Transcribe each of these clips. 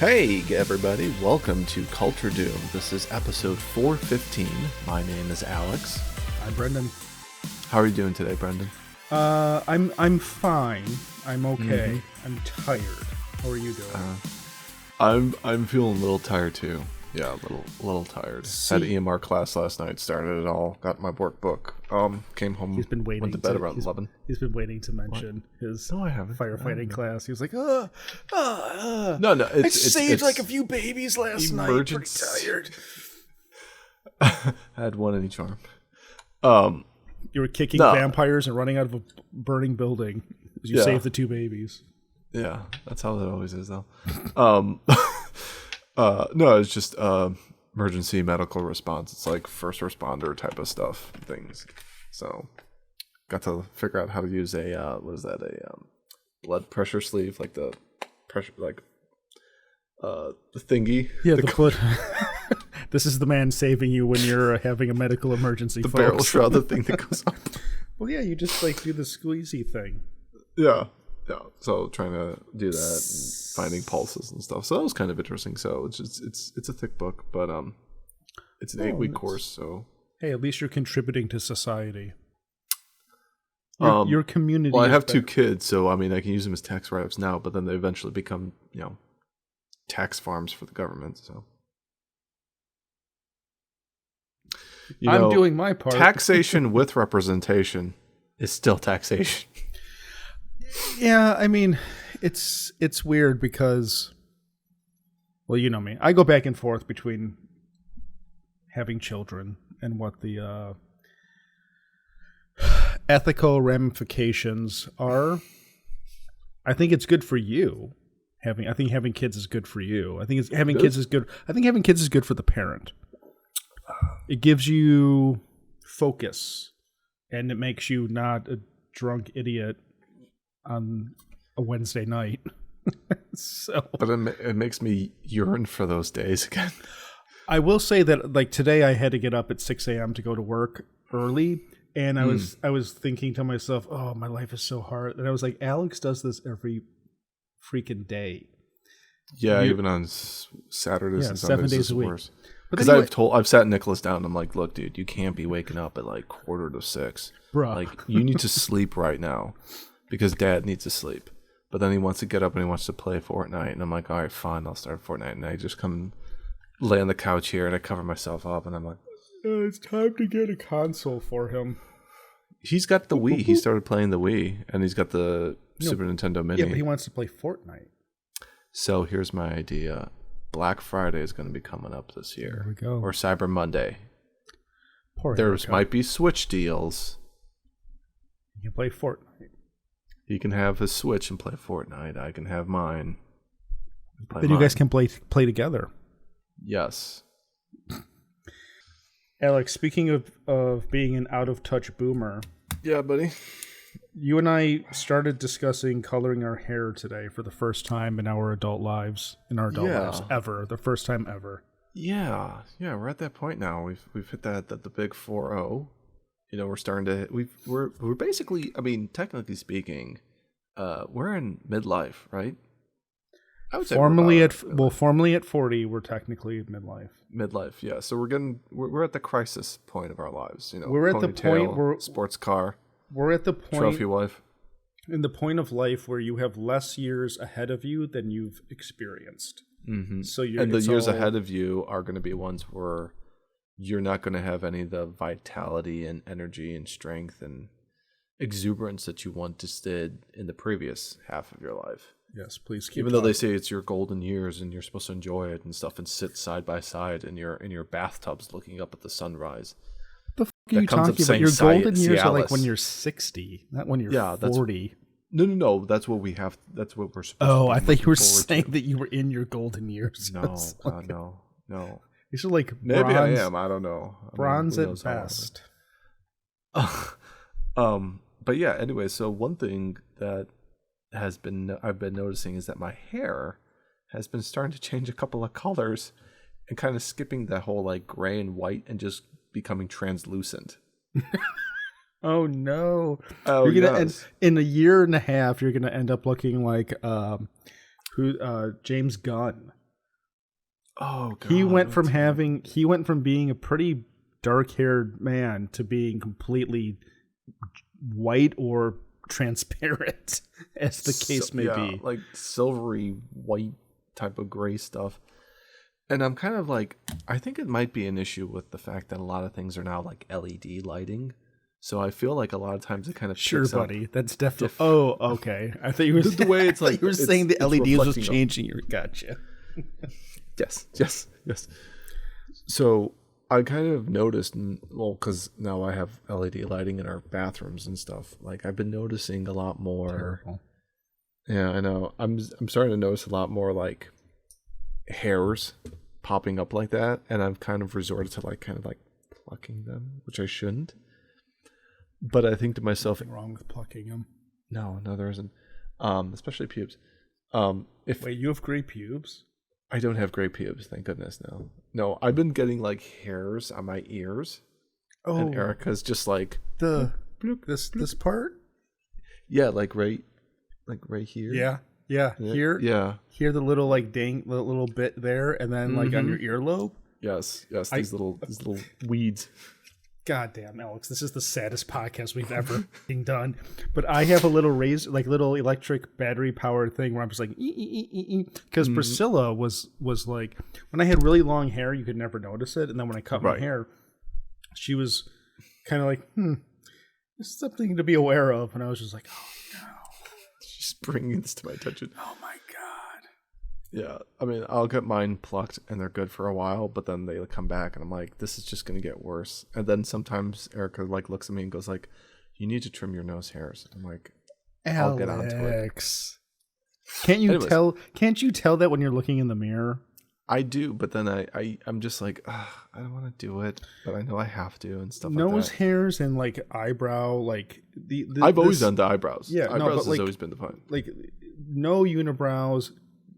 Hey everybody, welcome to Culture Doom. This is episode 415. My name is Alex. I'm Brendan. How are you doing today, Brendan? I'm fine. I'm okay. I'm tired. How are you doing? I'm feeling a little tired too. Yeah, a little tired. Had EMR class last night, started it all, got my workbook. Came home, He's been waiting went to bed around 11. He's been waiting to mention his No, I haven't. firefighting class. He was like, No, I saved like a few babies last night. Pretty tired. I had one in each arm. You were kicking vampires and running out of a burning building as you saved the two babies. Yeah, that's how it always is, though. No, it's just emergency medical response. It's like first responder type of stuff, things. So, got to figure out how to use a blood pressure sleeve, like the pressure, like the thingy. Yeah, the blood. This is the man saving you when you're having a medical emergency. The folks. barrel shroud, the thing that goes up. Well, yeah, you just like do the squeezy thing. Yeah. Yeah, so trying to do that and finding pulses and stuff. So that was kind of interesting. So it's a thick book, but it's an 8-week course. So hey, at least you're contributing to society. Your community. Well, I have 2 kids, so I mean I can use them as tax write-ups now, but then they eventually become tax farms for the government. So I'm doing my part. Taxation with representation is still taxation. Yeah, I mean, it's weird because, well, you know me. I go back and forth between having children and what the ethical ramifications are. I think it's good for you. I think having kids is good for you. I think having kids is good. I think having kids is good for the parent. It gives you focus, and it makes you not a drunk idiot on a Wednesday night. But it makes me yearn for those days again. I will say that like today I had to get up at 6 a.m. to go to work early, and I was thinking to myself, oh, my life is so hard. And I was like, Alex does this every freaking day. Yeah, even on Saturdays and Sundays 7 days a week. Worse. Because I've sat Nicholas down and I'm like, look, dude, you can't be waking up at like 5:45. Bruh. Like, you need to sleep right now. Because Dad needs to sleep. But then he wants to get up and he wants to play Fortnite. And I'm like, all right, fine, I'll start Fortnite. And I just come lay on the couch here and I cover myself up and I'm like, it's time to get a console for him. He's got the Wii. He started playing the Wii. And he's got the Super Nintendo Mini. Yeah, but he wants to play Fortnite. So here's my idea. Black Friday is going to be coming up this year. There we go. Or Cyber Monday. There might be Switch deals. You can play Fortnite. He can have his Switch and play Fortnite. I can have mine. Then you guys can play together. Yes. Alex, speaking of being an out-of-touch boomer. Yeah, buddy. You and I started discussing coloring our hair today for the first time in our adult lives. Lives ever. The first time ever. Yeah. Yeah, we're at that point now. We've hit the big 4-0. We're starting to. We're basically. I mean, technically speaking, we're in midlife, right? I would say formally at 40, we're technically midlife. Midlife, yeah. So we're at the crisis point of our lives. We're at the point where sports car. We're at the point trophy wife. In the point of life where you have less years ahead of you than you've experienced. Mm-hmm. So the years ahead of you are going to be ones where you're not going to have any of the vitality and energy and strength and exuberance that you once did in the previous half of your life. Yes, please keep. Even though they say it's your golden years and you're supposed to enjoy it and stuff and sit side by side in your bathtubs looking up at the sunrise. What the fuck are you talking about? Your golden years are like when you're 60, not when you're 40. No. That's what we have. That's what we're supposed to be. Oh, I thought you were saying that you were in your golden years. No, no. These are like maybe bronze, I am. I don't know. Bronze at best. But yeah. Anyway, so one thing that I've been noticing is that my hair has been starting to change a couple of colors and kind of skipping that whole like gray and white and just becoming translucent. Oh no! Oh, you're gonna end, in a year and a half. You're gonna end up looking like James Gunn. Oh god. He went from being a pretty dark-haired man to being completely white or transparent, as the case may be. Like silvery white type of gray stuff. And I'm kind of like, I think it might be an issue with the fact that a lot of things are now like LED lighting. So I feel like a lot of times it kind of Sure, picks up buddy. That's definitely. Oh, okay. I thought you were the way it's like you were saying the LEDs was reflecting changing. Gotcha. Yes. So I kind of noticed, well, because now I have LED lighting in our bathrooms and stuff. Like I've been noticing a lot more. Terrible. Yeah, I know. I'm starting to notice a lot more like hairs popping up like that, and I've kind of resorted to like kind of like plucking them, which I shouldn't. But I think to myself, Nothing wrong with plucking them. no, there isn't. Especially pubes. If Wait, you have gray pubes? I don't have gray pubes, thank goodness. No, I've been getting like hairs on my ears, and Erica's just like this part. Yeah, like right here. Yeah. Here. Yeah. Here, the little like little bit there, and then like on your earlobe. Yes. These little weeds. God damn, Alex, this is the saddest podcast we've ever done. But I have a little little electric battery powered thing where I'm just like, because Priscilla was like, when I had really long hair, you could never notice it, and then when I cut my hair, she was kind of like, this is something to be aware of, and I was just like, oh no, she's bringing this to my attention. Oh my god. Yeah, I mean, I'll get mine plucked and they're good for a while, but then they come back and I'm like, this is just going to get worse. And then sometimes Erica like looks at me and goes like, you need to trim your nose hairs. I'm like, I'll get onto it. Can't you tell that when you're looking in the mirror? I do, but then I'm just like, I don't want to do it, but I know I have to and stuff like that. Nose hairs and like eyebrow, like I've always done the eyebrows. Yeah, eyebrows has always been the fun. Like no unibrows.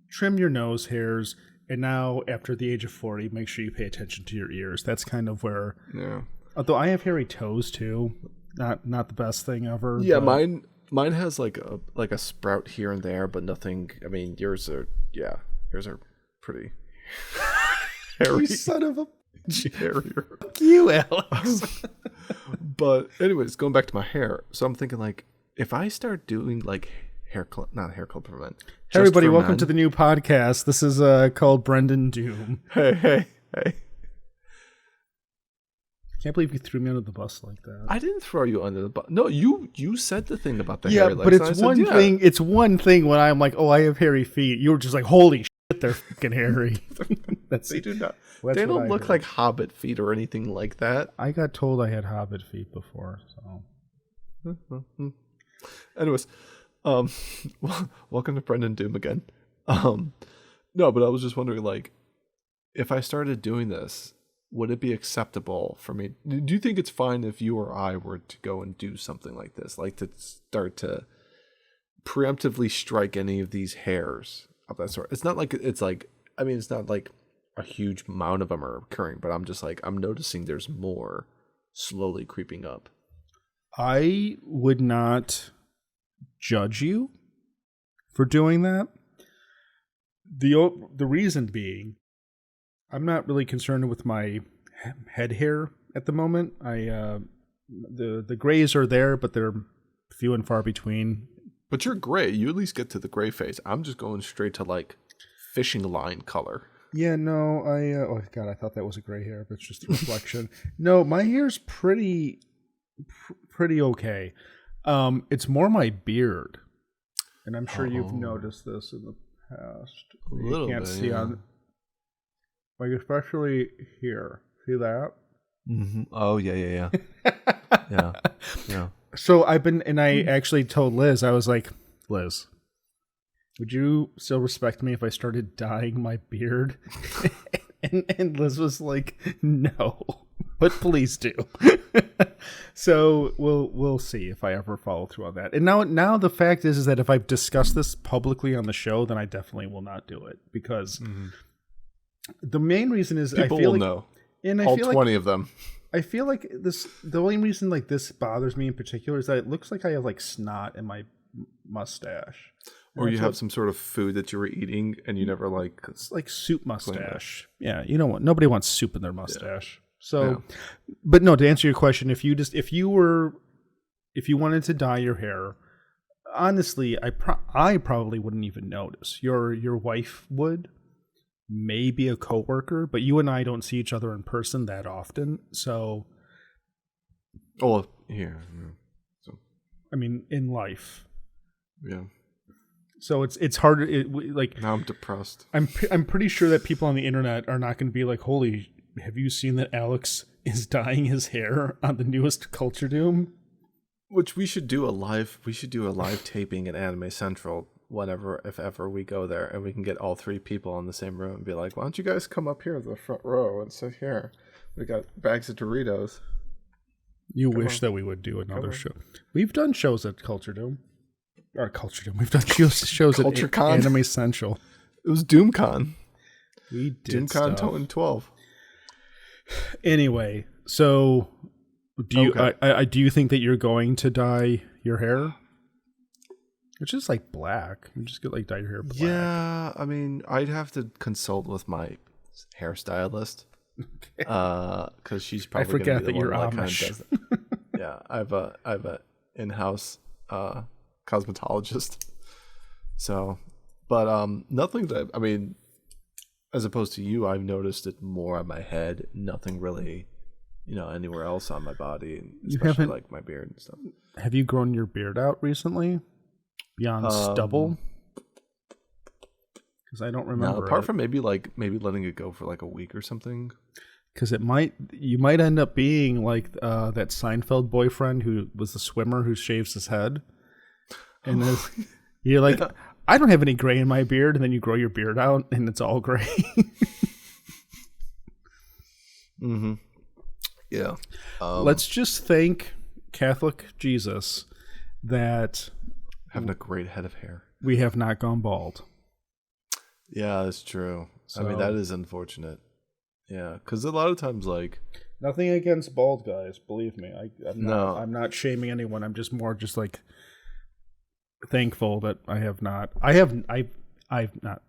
Trim your nose hairs, and now after the age of 40, make sure you pay attention to your ears. That's kind of where. Yeah. Although I have hairy toes too, not the best thing ever. Yeah, but mine has like a sprout here and there, but nothing. I mean, yours are pretty hairy. You son of a hairier. Fuck you, Alex. But anyways, going back to my hair, so I'm thinking like if I start doing like not hair club for men. Hey everybody, welcome to the new podcast. This is called Brendan Doom. Hey. I can't believe you threw me under the bus like that. I didn't throw you under the bus. No, you said the thing about the hairy legs. But it's one thing. It's one thing when I'm like, oh, I have hairy feet. You were just like, holy shit, they're fucking hairy. They do not. They don't look like hobbit feet or anything like that. I got told I had hobbit feet before, so. Anyways. Welcome to Brendan Doom again. No, but I was just wondering, like, if I started doing this, would it be acceptable for me? Do you think it's fine if you or I were to go and do something like this, like to start to preemptively strike any of these hairs of that sort? It's not like it's not like a huge amount of them are occurring, but I'm just like, I'm noticing there's more slowly creeping up. I would not judge you for doing that. The reason being, I'm not really concerned with my head hair at the moment. The grays are there, but they're few and far between. But you're gray. You at least get to the gray phase. I'm just going straight to like fishing line color. Yeah, no, oh god, I thought that was a gray hair, but it's just a reflection. No, my hair's pretty okay. It's more my beard, and I'm sure you've noticed this in the past. You can't see on, like especially here. See that? Mm-hmm. Oh yeah. Yeah. So I actually told Liz, I was like, Liz, would you still respect me if I started dyeing my beard? and Liz was like, no, but please do. So we'll see if I ever follow through on that. And now the fact is that if I've discussed this publicly on the show, then I definitely will not do it, because the main reason is people I feel will like, know. And I all feel 20 like, of them. I feel like the only reason like this bothers me in particular is that it looks like I have like snot in my mustache. Or you have some sort of food that you were eating and you never like. It's like soup mustache. Yeah, you know what? Nobody wants soup in their mustache. Yeah. So, but no. To answer your question, if you wanted to dye your hair, honestly, I probably wouldn't even notice. Your wife would, maybe a coworker, but you and I don't see each other in person that often. So, here. So, I mean, in life. Yeah. So it's harder. Like now, I'm depressed. I'm pretty sure that people on the internet are not going to be like, "Holy, have you seen that Alex is dyeing his hair on the newest Culture Doom?" Which we should do a live taping at Anime Central whenever, if ever we go there, and we can get all 3 people in the same room and be like, "Why don't you guys come up here to the front row and sit here? We got bags of Doritos." You wish that we would do another show. We've done shows at Culture Doom. Or Culture Doom. We've done shows at Anime Central. It was DoomCon. We did DoomCon 2012. Anyway, so do you do you think that you're going to dye your hair? It's just like black. You just get like dye your hair black. Yeah, I mean, I'd have to consult with my hairstylist. Because she's probably. I forget that you're Amish. Yeah, I have a in-house cosmetologist. So, but nothing that, I mean, as opposed to you, I've noticed it more on my head. Nothing really, anywhere else on my body, especially like my beard and stuff. Have you grown your beard out recently beyond stubble? Because I don't remember. No, apart from maybe letting it go for like a week or something. Because you might end up being like that Seinfeld boyfriend who was the swimmer who shaves his head. And you're like, I don't have any gray in my beard, and then you grow your beard out, and it's all gray. Mm-hmm. Yeah. Let's just thank Catholic Jesus that having a great head of hair. We have not gone bald. Yeah, that's true. So, I mean, that is unfortunate. Yeah, because a lot of times, like, nothing against bald guys, believe me. I'm not shaming anyone. I'm just like thankful that I have not. I've not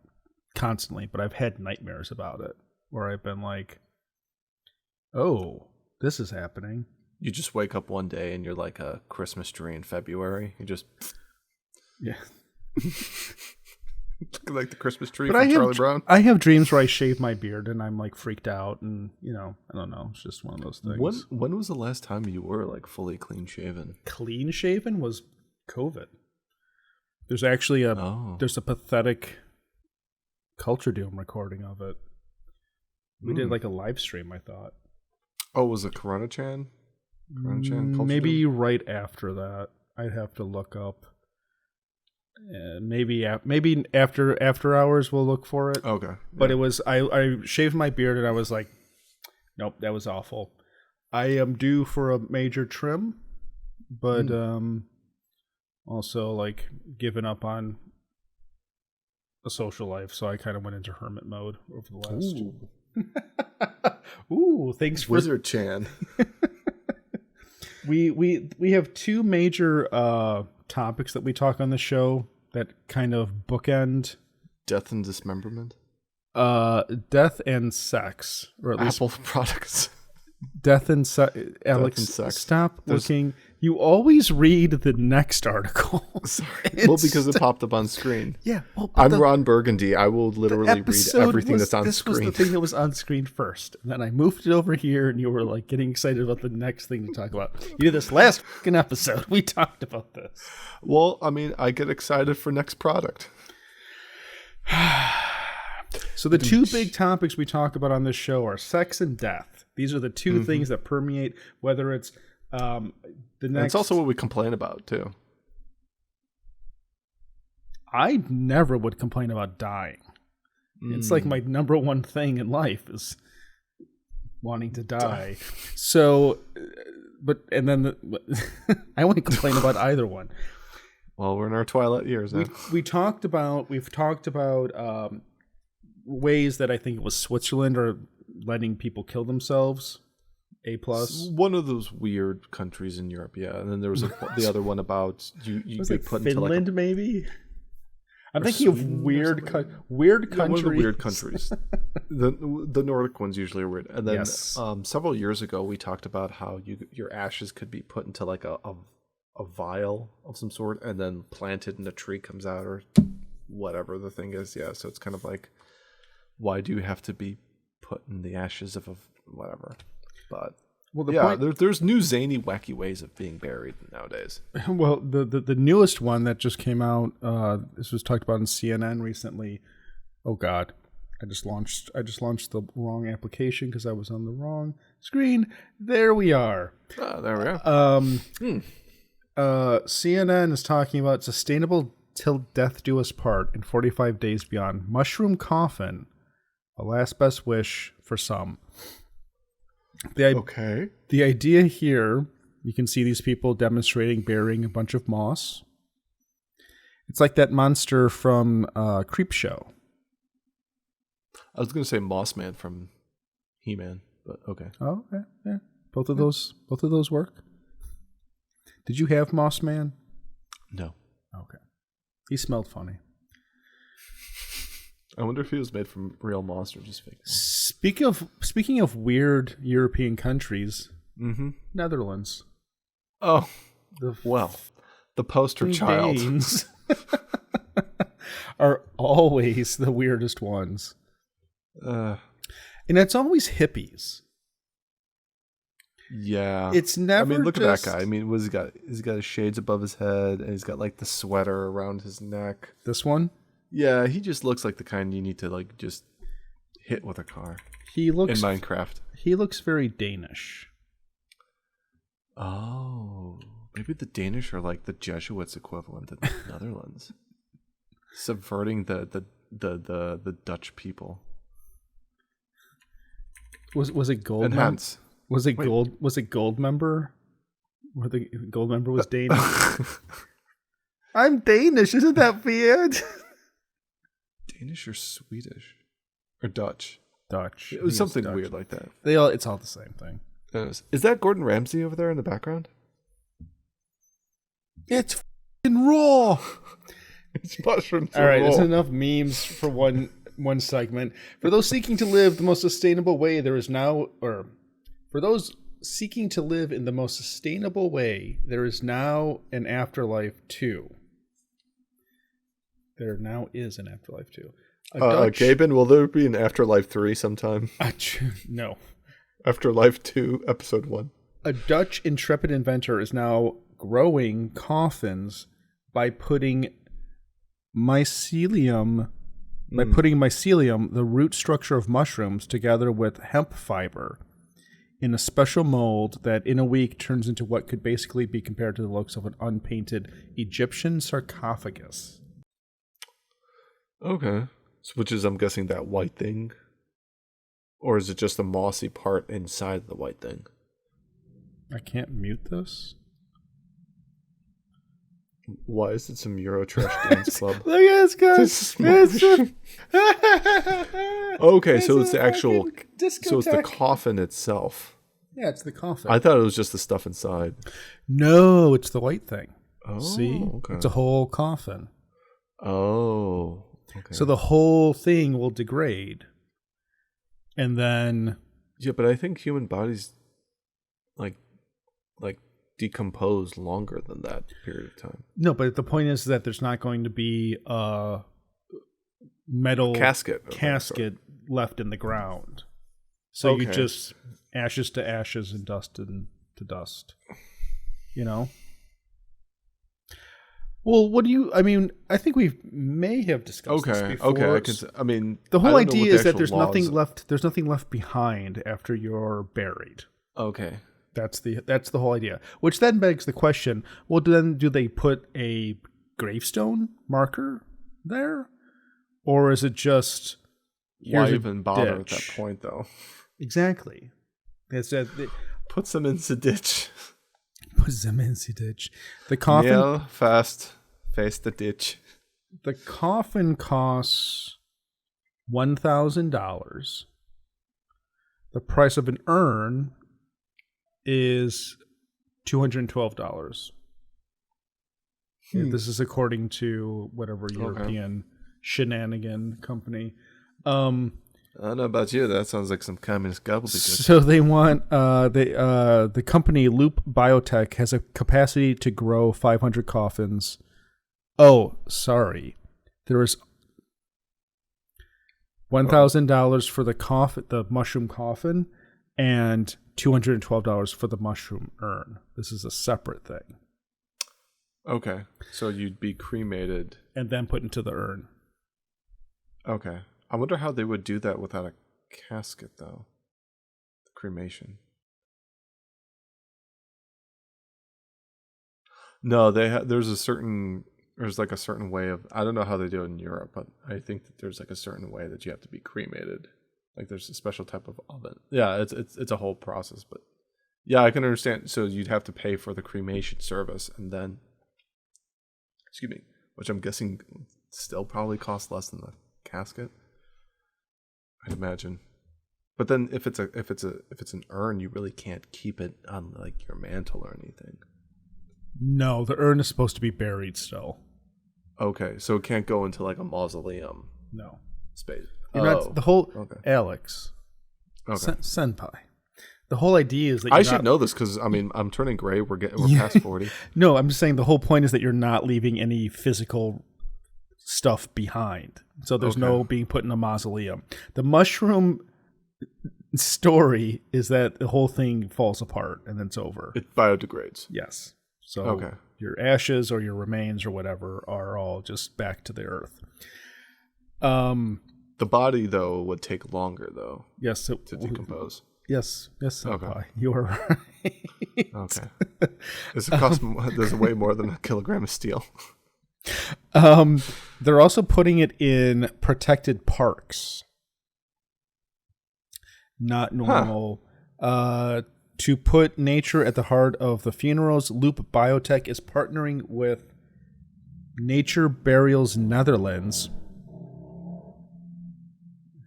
constantly, but I've had nightmares about it where I've been like, oh, this is happening. You just wake up one day and you're like a Christmas tree in February. You just like the Christmas tree from Charlie Brown. I have dreams where I shave my beard and I'm like freaked out, and I don't know. It's just one of those things. When was the last time you were like fully clean shaven? Clean shaven was COVID. There's actually there's a pathetic Culture Doom recording of it. We did like a live stream, I thought. Oh, was it Corona-chan? Maybe right after that. I'd have to look up. Maybe after hours we'll look for it. Okay. But it was I shaved my beard and I was like, nope, that was awful. I am due for a major trim, but also like giving up on a social life, so I kind of went into hermit mode over the last. Ooh, thanks for Wizard Chan. We have 2 major topics that we talk on the show that kind of bookend death and dismemberment. Death and sex, or at least Apple products. Death and sex. Alex, stop looking. You always read the next article. Sorry. Well, because it popped up on screen. Yeah. Well, I'm Ron Burgundy. I will literally read everything that's on screen. This was the thing that was on screen first. And then I moved it over here, and you were like getting excited about the next thing to talk about. You did this last fucking episode. We talked about this. Well, I mean, I get excited for next product. So the 2 big topics we talk about on this show are sex and death. These are the 2 things that permeate, whether it's the next. And it's also what we complain about too. I never would complain about dying. It's like my number one thing in life is wanting to die. So, I wouldn't complain about either one. Well, we're in our twilight years now. We've talked about ways that I think it was Switzerland are letting people kill themselves. A+. One of those weird countries in Europe, yeah. And then there was the other one about you get put Finland, into like maybe. I'm thinking of weird Yeah, one of the countries. weird countries. The Nordic ones usually are weird. And then Yes. several years ago, we talked about how your ashes could be put into like a vial of some sort and then planted and a tree comes out or whatever the thing is. Yeah, so it's kind of like, why do you have to be put in the ashes of whatever? But there's new zany, wacky ways of being buried nowadays. Well, the newest one that just came out, this was talked about in CNN recently. Oh God, I just launched the wrong application because I was on the wrong screen. There we are. There we go. CNN is talking about sustainable till death do us part in 45 days beyond. Mushroom coffin, a last best wish for some. Okay. The idea here, you can see these people demonstrating burying a bunch of moss. It's like that monster from Creepshow. I was going to say Moss Man from He-Man, but okay. Oh, yeah. Both of those work. Did you have Moss Man? No. Okay. He smelled funny. I wonder if he was made from real moss or just fake moss. Speaking of weird European countries, Netherlands. Oh, the poster child Danes are always the weirdest ones, and it's always hippies. Yeah, it's never. I mean, look at that guy. I mean, what's he got? He's got his shades above his head, and he's got like the sweater around his neck. This one. Yeah, he just looks like the kind you need to like just hit with a car. He looks in Minecraft. He looks very Danish. Oh, maybe the Danish are like the Jesuits equivalent of the Netherlands, subverting the Dutch people. Was it gold? And hence, was it gold? Was it gold member? Where the gold member was Danish? I'm Danish. Isn't that weird? Danish or Swedish or Dutch? Dutch. It was something weird like that. It's all the same thing. Is that Gordon Ramsay over there in the background? It's f***ing raw. It's mushrooms. All right, there's enough memes for one segment. For those seeking to live the most sustainable way, there is now, or for those seeking to live in the most sustainable way, there is now an afterlife too. There now is an afterlife too. Gaben, will there be an Afterlife 3 sometime? No. Afterlife 2, Episode 1. A Dutch intrepid inventor is now growing coffins by putting mycelium, the root structure of mushrooms, together with hemp fiber in a special mold that in a week turns into what could basically be compared to the looks of an unpainted Egyptian sarcophagus. Okay. Which is, I'm guessing, that white thing? Or is it just the mossy part inside the white thing? I can't mute this. Why is it some Eurotrash dance club? Look at this guy. Okay, so it's the actual... discotheque. So it's the coffin itself. Yeah, it's the coffin. I thought it was just the stuff inside. No, it's the white thing. Oh, see? Okay. It's a whole coffin. Oh, okay. So the whole thing will degrade. And then... Yeah, but I think human bodies like decompose longer than that period of time. No, but the point is that there's not going to be a metal casket left in the ground. So you just ashes to ashes and dust to dust. You know? Well, I think we may have discussed this before. Okay. The whole idea is that there's nothing left behind after you're buried. Okay. That's the whole idea. Which then begs the question, well, then do they put a gravestone marker there? Or is it just... Why even bother at that point, though? Exactly. Put them in the ditch. Put them in the ditch. The coffin... Kneel fast, face the ditch. The coffin costs $1,000. The price of an urn is $212. This is according to whatever European shenanigan company. I don't know about you. That sounds like some communist gobbledygook. So they want the company Loop Biotech has a capacity to grow 500 coffins. Oh, sorry, there is $1,000 for the mushroom coffin, and $212 for the mushroom urn. This is a separate thing. Okay, so you'd be cremated and then put into the urn. Okay. I wonder how they would do that without a casket, though. The cremation. No, there's like a certain way of, I don't know how they do it in Europe, but I think that there's like a certain way that you have to be cremated. Like there's a special type of oven. Yeah, it's a whole process, but yeah, I can understand. So you'd have to pay for the cremation service, and then, excuse me, which I'm guessing still probably costs less than the casket. I'd imagine. But then if it's an urn, you really can't keep it on like your mantle or anything. No, the urn is supposed to be buried still. Okay, so it can't go into like a mausoleum. No space. You're not the whole okay. Alex. Okay. Senpai. The whole idea is that I should know this because I mean I'm turning gray. We're past 40. No, I'm just saying the whole point is that you're not leaving any physical stuff behind. So there's no being put in a mausoleum. The mushroom story is that the whole thing falls apart and then it's over. It biodegrades. Yes. So your ashes or your remains or whatever are all just back to the earth. The body though would take longer though. Yes, to decompose. Yes, senpai. You are right. Okay. Does it cost? Does it weigh more than a kilogram of steel? They're also putting it in protected parks. Not normal. To put nature at the heart of the funerals, Loop Biotech is partnering with Nature Burials Netherlands.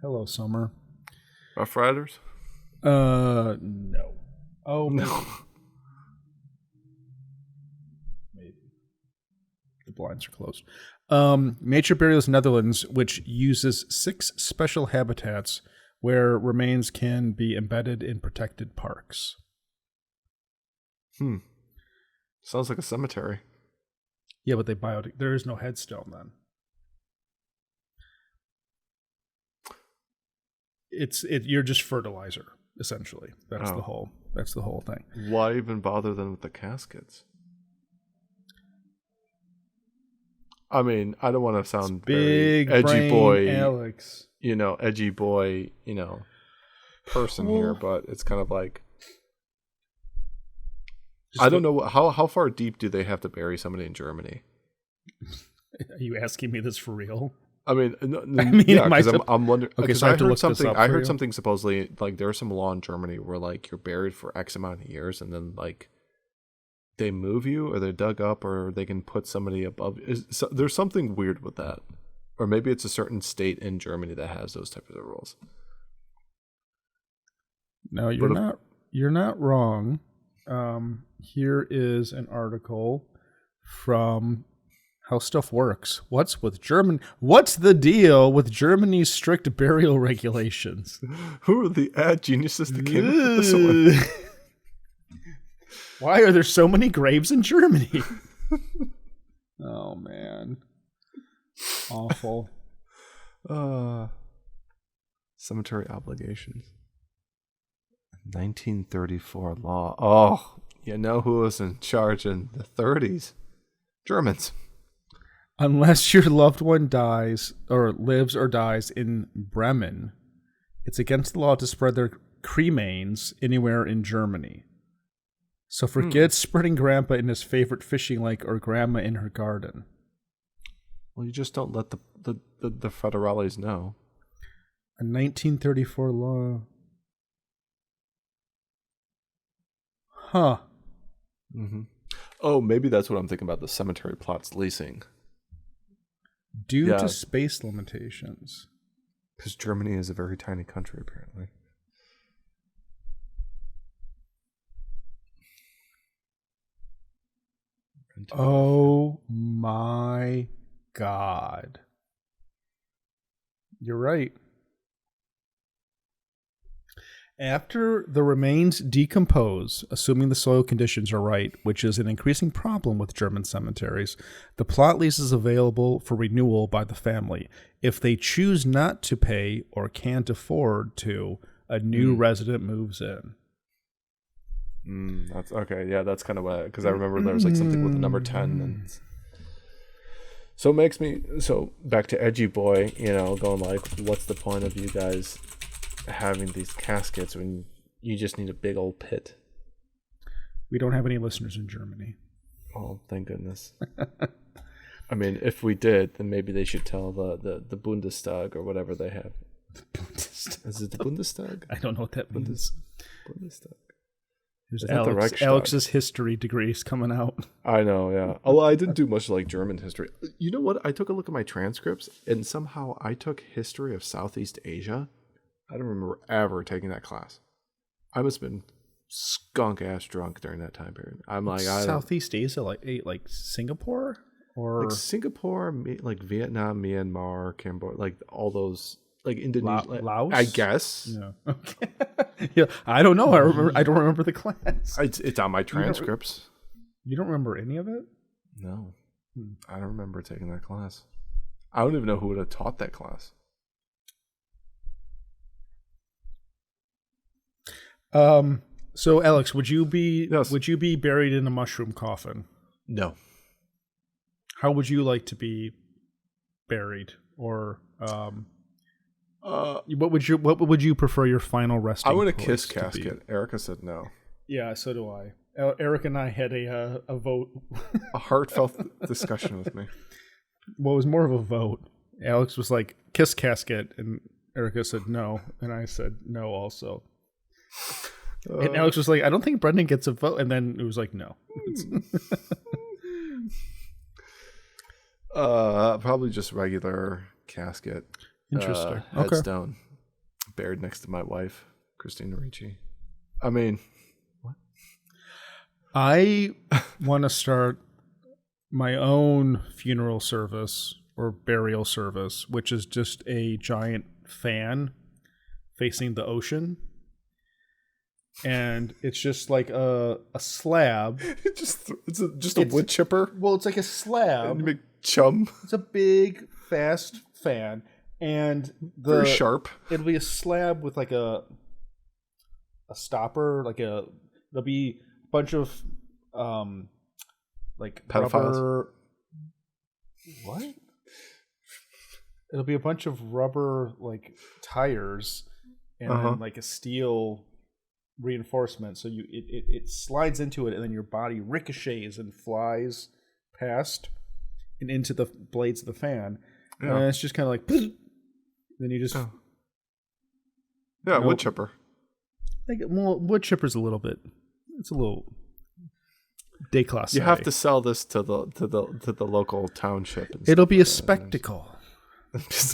Hello, Summer. Rough Riders? No. Oh, no. Maybe. The blinds are closed. Nature Burials Netherlands, which uses 6 special habitats where remains can be embedded in protected parks. Sounds like a cemetery. Yeah, but there is no headstone then. You're just fertilizer, essentially. That's the whole thing. Why even bother then with the caskets? I mean, I don't want to sound big very edgy boy, Alex. Edgy boy, person here, but it's kind of like I don't know how far deep do they have to bury somebody in Germany? Are you asking me this for real? I mean, yeah, because I'm wondering. Okay, so I have to look this up. I heard something supposedly like there's some law in Germany where like you're buried for X amount of years, and then like they move you, or they're dug up, or they can put somebody above. There's something weird with that, or maybe it's a certain state in Germany that has those types of rules. No, you're not wrong. Here is an article from How Stuff Works. What's the deal with Germany's strict burial regulations? Who are the ad geniuses that came up with this one? Why are there so many graves in Germany? Oh man. Awful. Cemetery obligations. 1934 law. Oh, you know who was in charge in the 30s? Germans. Unless your loved one dies or lives or dies in Bremen, it's against the law to spread their cremains anywhere in Germany. So forget spreading grandpa in his favorite fishing lake or grandma in her garden. Well, you just don't let the federales know. A 1934 law. Huh. Mm-hmm. Oh, maybe that's what I'm thinking about, the cemetery plots leasing. Due to space limitations. Because Germany is a very tiny country, apparently. Oh my God. You're right. After the remains decompose, assuming the soil conditions are right, which is an increasing problem with German cemeteries, the plot lease is available for renewal by the family. If they choose not to pay or can't afford to, a new resident moves in. That's okay. Yeah, that's kind of what, because I remember there was like something with the number 10. And so it makes me, so back to Edgy Boy, going like, what's the point of you guys having these caskets when you just need a big old pit? We don't have any listeners in Germany. Oh, thank goodness. I mean, if we did, then maybe they should tell the Bundestag or whatever they have. Is it the Bundestag? I don't know what that means. Bundestag. There's Alex's history degrees coming out. I know, yeah. Oh, well, I didn't do much like German history. You know what? I took a look at my transcripts, and somehow I took history of Southeast Asia. I don't remember ever taking that class. I must have been skunk-ass drunk during that time period. I'm like, Southeast Asia, like Singapore? Or like Singapore, like Vietnam, Myanmar, Cambodia, like all those, like Indonesia, Laos, I guess. Yeah. Okay. Yeah, I don't know. I don't remember the class. It's on my transcripts. You don't remember any of it? No, I don't remember taking that class. I don't even know who would have taught that class. So Alex, would you be buried in a mushroom coffin? No. How would you like to be buried? Or what would you prefer your final resting place? I want a kiss casket. Erica said no. Yeah, so do I. Eric and I had a vote. A heartfelt discussion with me. Well, it was more of a vote. Alex was like, kiss casket, and Erica said no, and I said no also. And Alex was like, I don't think Brendan gets a vote, and then it was like, no. Probably just regular casket. Interesting. Headstone. Okay. Buried next to my wife, Christina Ricci. I mean, what? I want to start my own funeral service or burial service, which is just a giant fan facing the ocean. And it's just like a slab. It's just a wood chipper. Well, it's like a slab. And you make chum. It's a big, fast fan. And very sharp. It'll be a slab with like a stopper, there'll be a bunch of like pedophiles. Rubber. What? It'll be a bunch of rubber like tires and then like a steel reinforcement. So it slides into it and then your body ricochets and flies past and into the blades of the fan. Yeah. And it's just kind of like then you just wood chipper. Wood chipper's a little bit. It's a little déclassé. You have to sell this to the local township. It'll be a spectacle.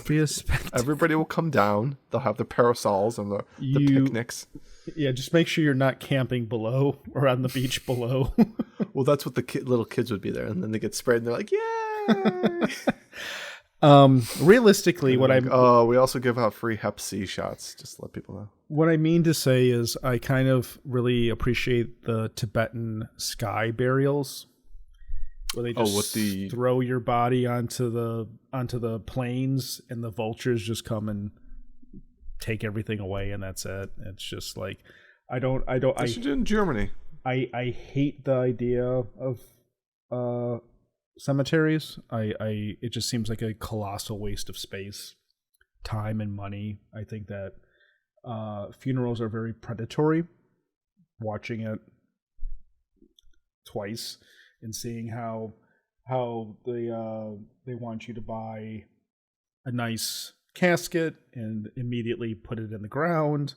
Be a spectacle. Everybody will come down. They'll have the parasols and the picnics. Yeah, just make sure you're not camping below or on the beach below. Well, that's what the little kids would be there, and then they get sprayed, and they're like, "Yay!" Realistically, we also give out free Hep C shots, just to let people know. What I mean to say is I kind of really appreciate the Tibetan sky burials where they just throw your body onto the plains and the vultures just come and take everything away and that's it. It's just like I should do in Germany. I hate the idea of cemeteries. It just seems like a colossal waste of space, time, and money. I think that funerals are very predatory. Watching it twice and seeing how they want you to buy a nice casket and immediately put it in the ground,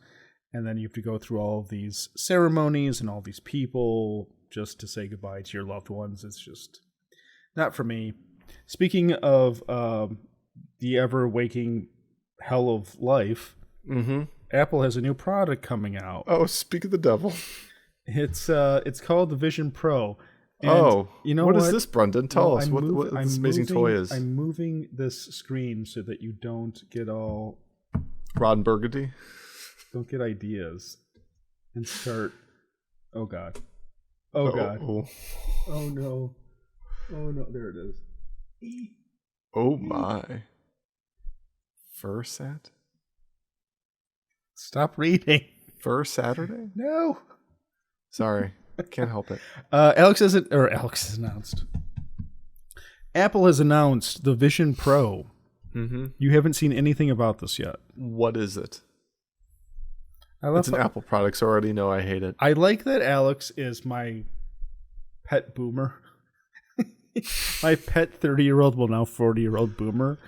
and then you have to go through all of these ceremonies and all these people just to say goodbye to your loved ones. It's just not for me. Speaking of the ever-waking hell of life, Apple has a new product coming out. Oh, speak of the devil. It's called the Vision Pro. And you know what is this, Brendan? Tell us what this amazing toy is. I'm moving this screen so that you don't get all Ron Burgundy. Don't get ideas and start. Oh God. Oh God. Oh no. Oh no. There it is. Oh my. Fur set? Stop reading. Fur Saturday? No. Sorry. Can't help it. Alex has announced. Apple has announced the Vision Pro. Mm-hmm. You haven't seen anything about this yet. What is it? It's an Apple product, so I already know I hate it. I like that Alex is my pet boomer. My pet 30-year-old, well now 40-year-old boomer.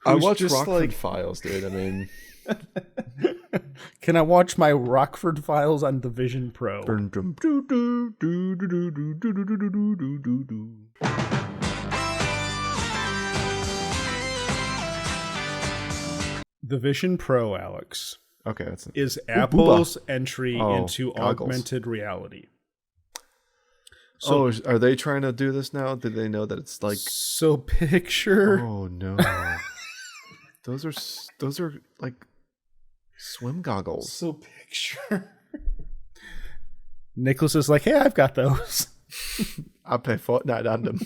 I watch Rockford Files, dude. I mean... Can I watch my Rockford Files on the Vision Pro? The Vision Pro, Alex, is Apple's entry into augmented reality. So, are they trying to do this now? Did they know that it's like... So picture... Oh, no. Those are like swim goggles. So picture... Nicholas is like, hey, I've got those. I'll pay Fortnite on them.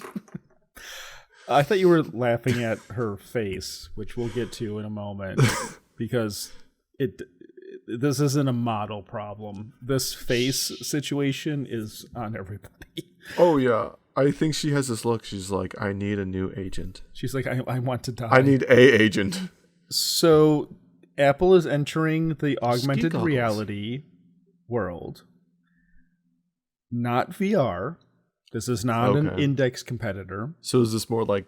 I thought you were laughing at her face, which we'll get to in a moment, because this isn't a model problem. This face situation is on everybody. Oh, yeah. I think she has this look. She's like, I need a new agent. She's like, I want to die. I need a agent. So Apple is entering the augmented reality world. Not VR. This is not an index competitor. So is this more like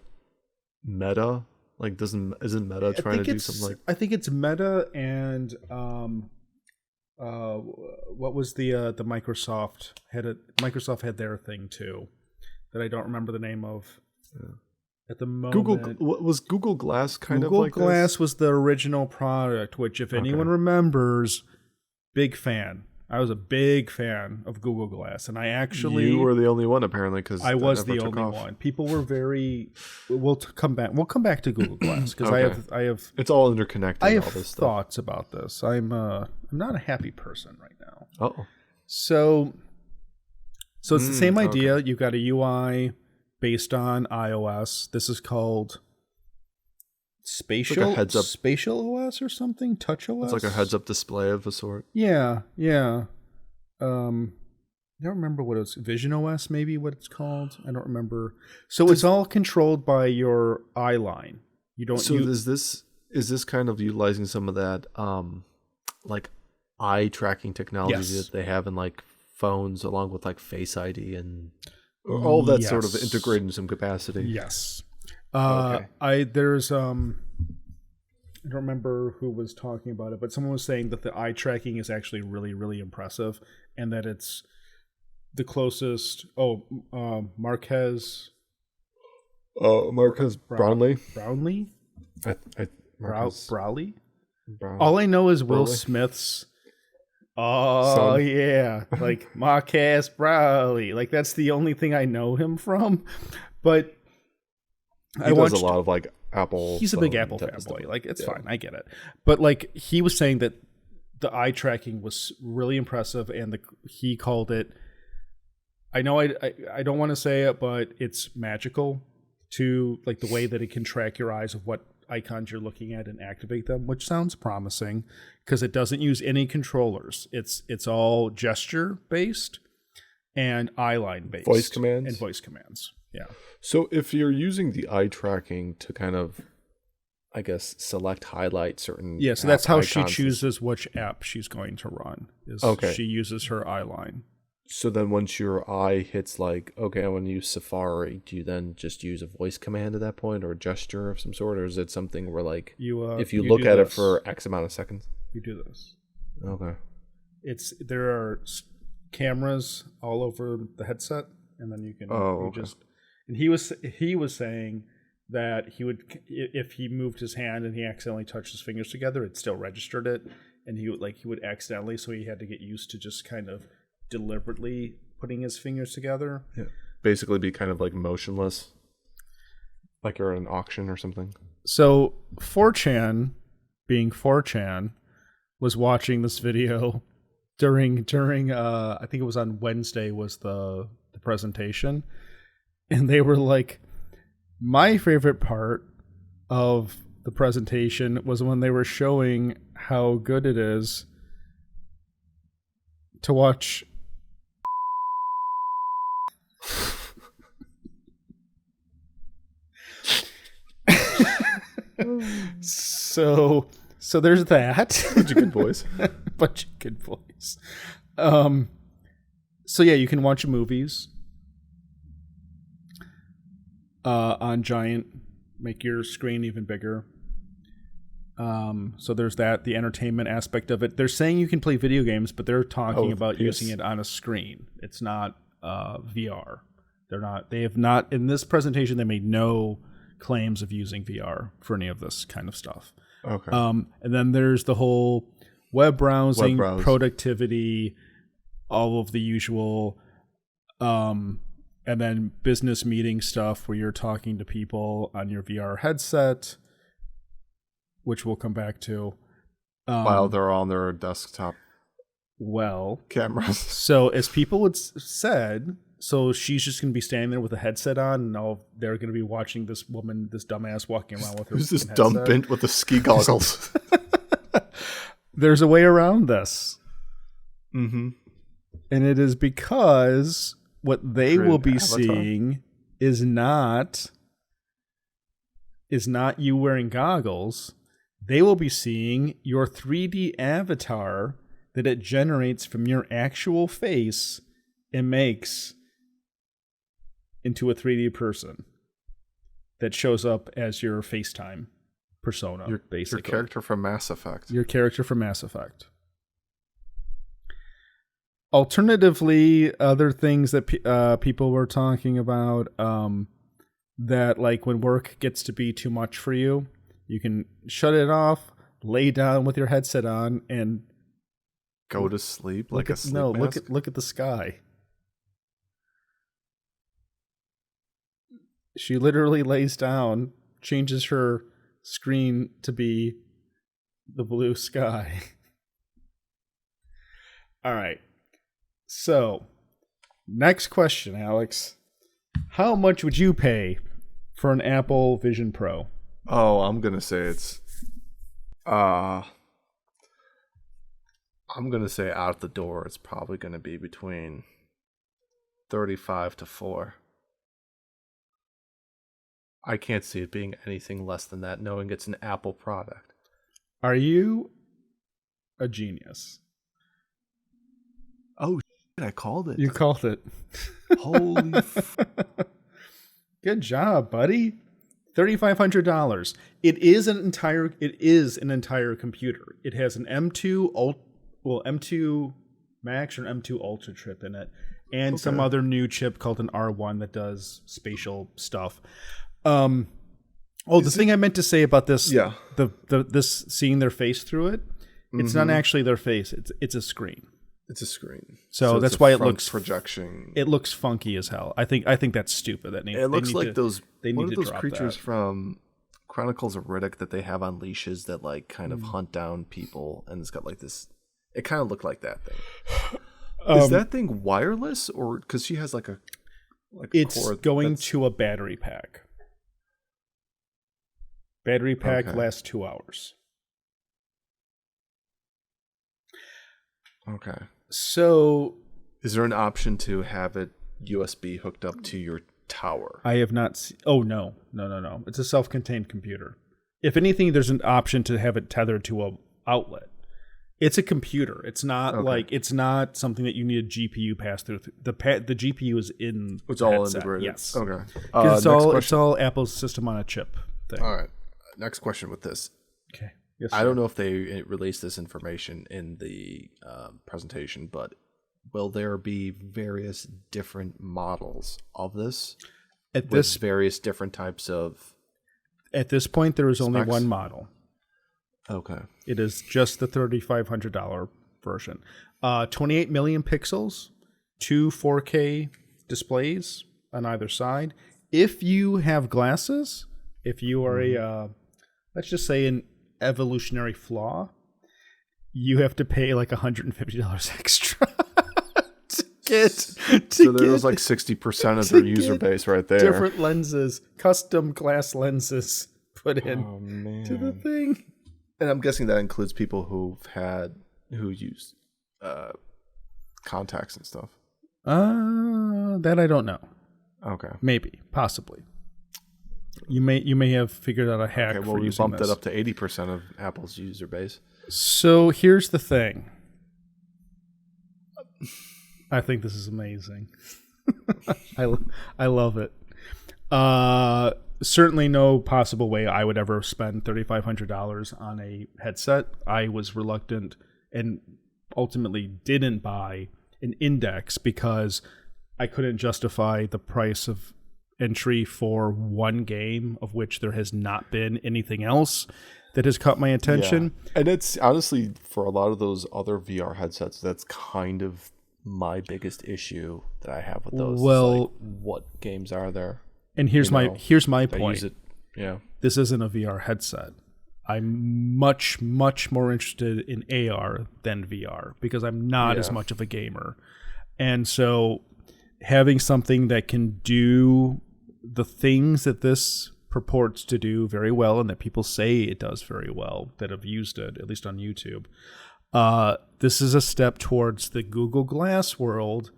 Meta? Like, isn't Meta trying to do something like? I think it's Meta and what was the Microsoft had it? Microsoft had their thing too, that I don't remember the name of. Yeah. At the moment, was Google Glass kind of like Google Glass was the original product, which if anyone remembers, big fan. I was a big fan of Google Glass, and I actually... You were the only one, apparently, because I was the only one. People were very... We'll come back to Google Glass, because I have... It's all interconnected. I have thoughts about this. I'm not a happy person right now. Uh-oh. So it's the same idea. You've got a UI based on iOS. This is called... Spatial OS or something? Touch OS? It's like a heads-up display of a sort. Yeah. I don't remember what it was. Vision OS, maybe what it's called. I don't remember. So it's all controlled by your eye line. You don't. So is this kind of utilizing some of that like eye tracking technology that they have in like phones, along with like Face ID and all of that sort of integrated in some capacity? Yes. I don't remember who was talking about it, but someone was saying that the eye tracking is actually really, really impressive, and that it's the closest. Marquez Brownlee. Brownlee. Browley. Brown. All I know is Will Smith's. Oh son. Yeah, like Marquez Brownlee. Like that's the only thing I know him from, but. He does a lot of like Apple. He's a big Apple fanboy. Like it's fine, I get it. But like he was saying that the eye tracking was really impressive, and he called it. I know I don't want to say it, but it's magical to like the way that it can track your eyes of what icons you're looking at and activate them, which sounds promising because it doesn't use any controllers. It's all gesture based and eye line based, voice commands. Yeah. So if you're using the eye tracking to kind of, I guess, highlight certain so that's how she chooses which app she's going to run. She uses her eye line. So then once your eye hits like, okay, I want to use Safari, do you then just use a voice command at that point or a gesture of some sort? Or is it something where like, if you look at it for X amount of seconds? You do this. Okay. There are cameras all over the headset, and then you can just... And he was saying that he would, if he moved his hand and he accidentally touched his fingers together, it still registered it, and he would accidentally, so he had to get used to just kind of deliberately putting his fingers together. Yeah. basically be kind of like motionless, like you're at an auction or something. So 4chan, being 4chan, was watching this video during I think it was on Wednesday was the presentation, and they were like, my favorite part of the presentation was when they were showing how good it is to watch so there's that. Bunch of good boys. Bunch of good boys. So yeah, you can watch movies on giant, make your screen even bigger. So there's that, the entertainment aspect of it. They're saying you can play video games, but they're talking about using it on a screen. It's not VR. They have not, in this presentation, they made no claims of using VR for any of this kind of stuff. Okay. And then there's the whole web browsing, productivity, all of the usual, and then business meeting stuff where you're talking to people on your VR headset, which we'll come back to. While they're on their desktop cameras. So as people had said, so she's just going to be standing there with a headset on, and they're going to be watching this woman, this dumbass walking around with her Who's this headset. dumb bint with the ski goggles? There's a way around this. Mm-hmm. And it is because what they will be seeing is not you wearing goggles. They will be seeing your 3D avatar that it generates from your actual face and makes into a 3D person that shows up as your FaceTime persona, basically. Your character from Mass Effect. Your character from Mass Effect. Alternatively, other things that people were talking about, that like when work gets to be too much for you, you can shut it off, lay down with your headset on, and go to sleep like a sleep mask? Look at the sky. She literally lays down, changes her screen to be the blue sky. All right. So, next question, Alex. How much would you pay for an Apple Vision Pro? Oh, I'm going to say it's... I'm going to say out the door, it's probably going to be between 35 to 4. I can't see it being anything less than that, knowing it's an Apple product. Are you a genius? Oh, shit, I called it. You called it. Holy Good job, buddy. $3,500. It is an entire computer. It has an M2 Max or M2 Ultra chip in it, and some other new chip called an R1 that does spatial stuff. The thing I meant to say about this, this seeing their face through it, it's not actually their face. It's a screen. It's a screen. So that's why it looks projection. It looks funky as hell. I think that's stupid. It looks like those creatures from Chronicles of Riddick that they have on leashes that like kind of hunt down people, and it's got like this. It kind of looked like that thing. Is that thing wireless, or because she has like a it's cord going to a battery pack. Battery pack lasts 2 hours. Okay. So, is there an option to have it USB hooked up to your tower? I have not. Oh no! It's a self-contained computer. If anything, there's an option to have it tethered to a outlet. It's a computer. It's not it's not something that you need a GPU pass through. The GPU is in. It's all integrated. Yes. Okay. It's all Apple's system on a chip thing. All right. Next question with this. Okay. Yes, I don't know if they released this information in the presentation, but will there be various different models of this? Various different types of... At this point, there is only specs? one model. Okay. It is just the $3,500 version. 28 million pixels, 2 4K displays, on either side. If you have glasses, if you are a, let's just say an evolutionary flaw, you have to pay like $150 extra so there's like 60% of their user base right there. Different lenses, custom glass lenses put in to the thing. And I'm guessing that includes people who use contacts and stuff. That I don't know. Okay. Maybe, possibly. You may have figured out a hack. Okay, well, we bumped it up to 80% of Apple's user base. So here's the thing. I think this is amazing. I love it. Certainly no possible way I would ever spend $3,500 on a headset. I was reluctant and ultimately didn't buy an Index because I couldn't justify the price of entry for one game, of which there has not been anything else that has caught my attention. Yeah. And it's honestly, for a lot of those other VR headsets, that's kind of my biggest issue that I have with those. Well, like, what games are there? And here's my point. Use it. Yeah. This isn't a VR headset. I'm much more interested in AR than VR because I'm not as much of a gamer. And so having something that can do the things that this purports to do very well and that people say it does very well that have used it, at least on YouTube, this is a step towards the Google Glass world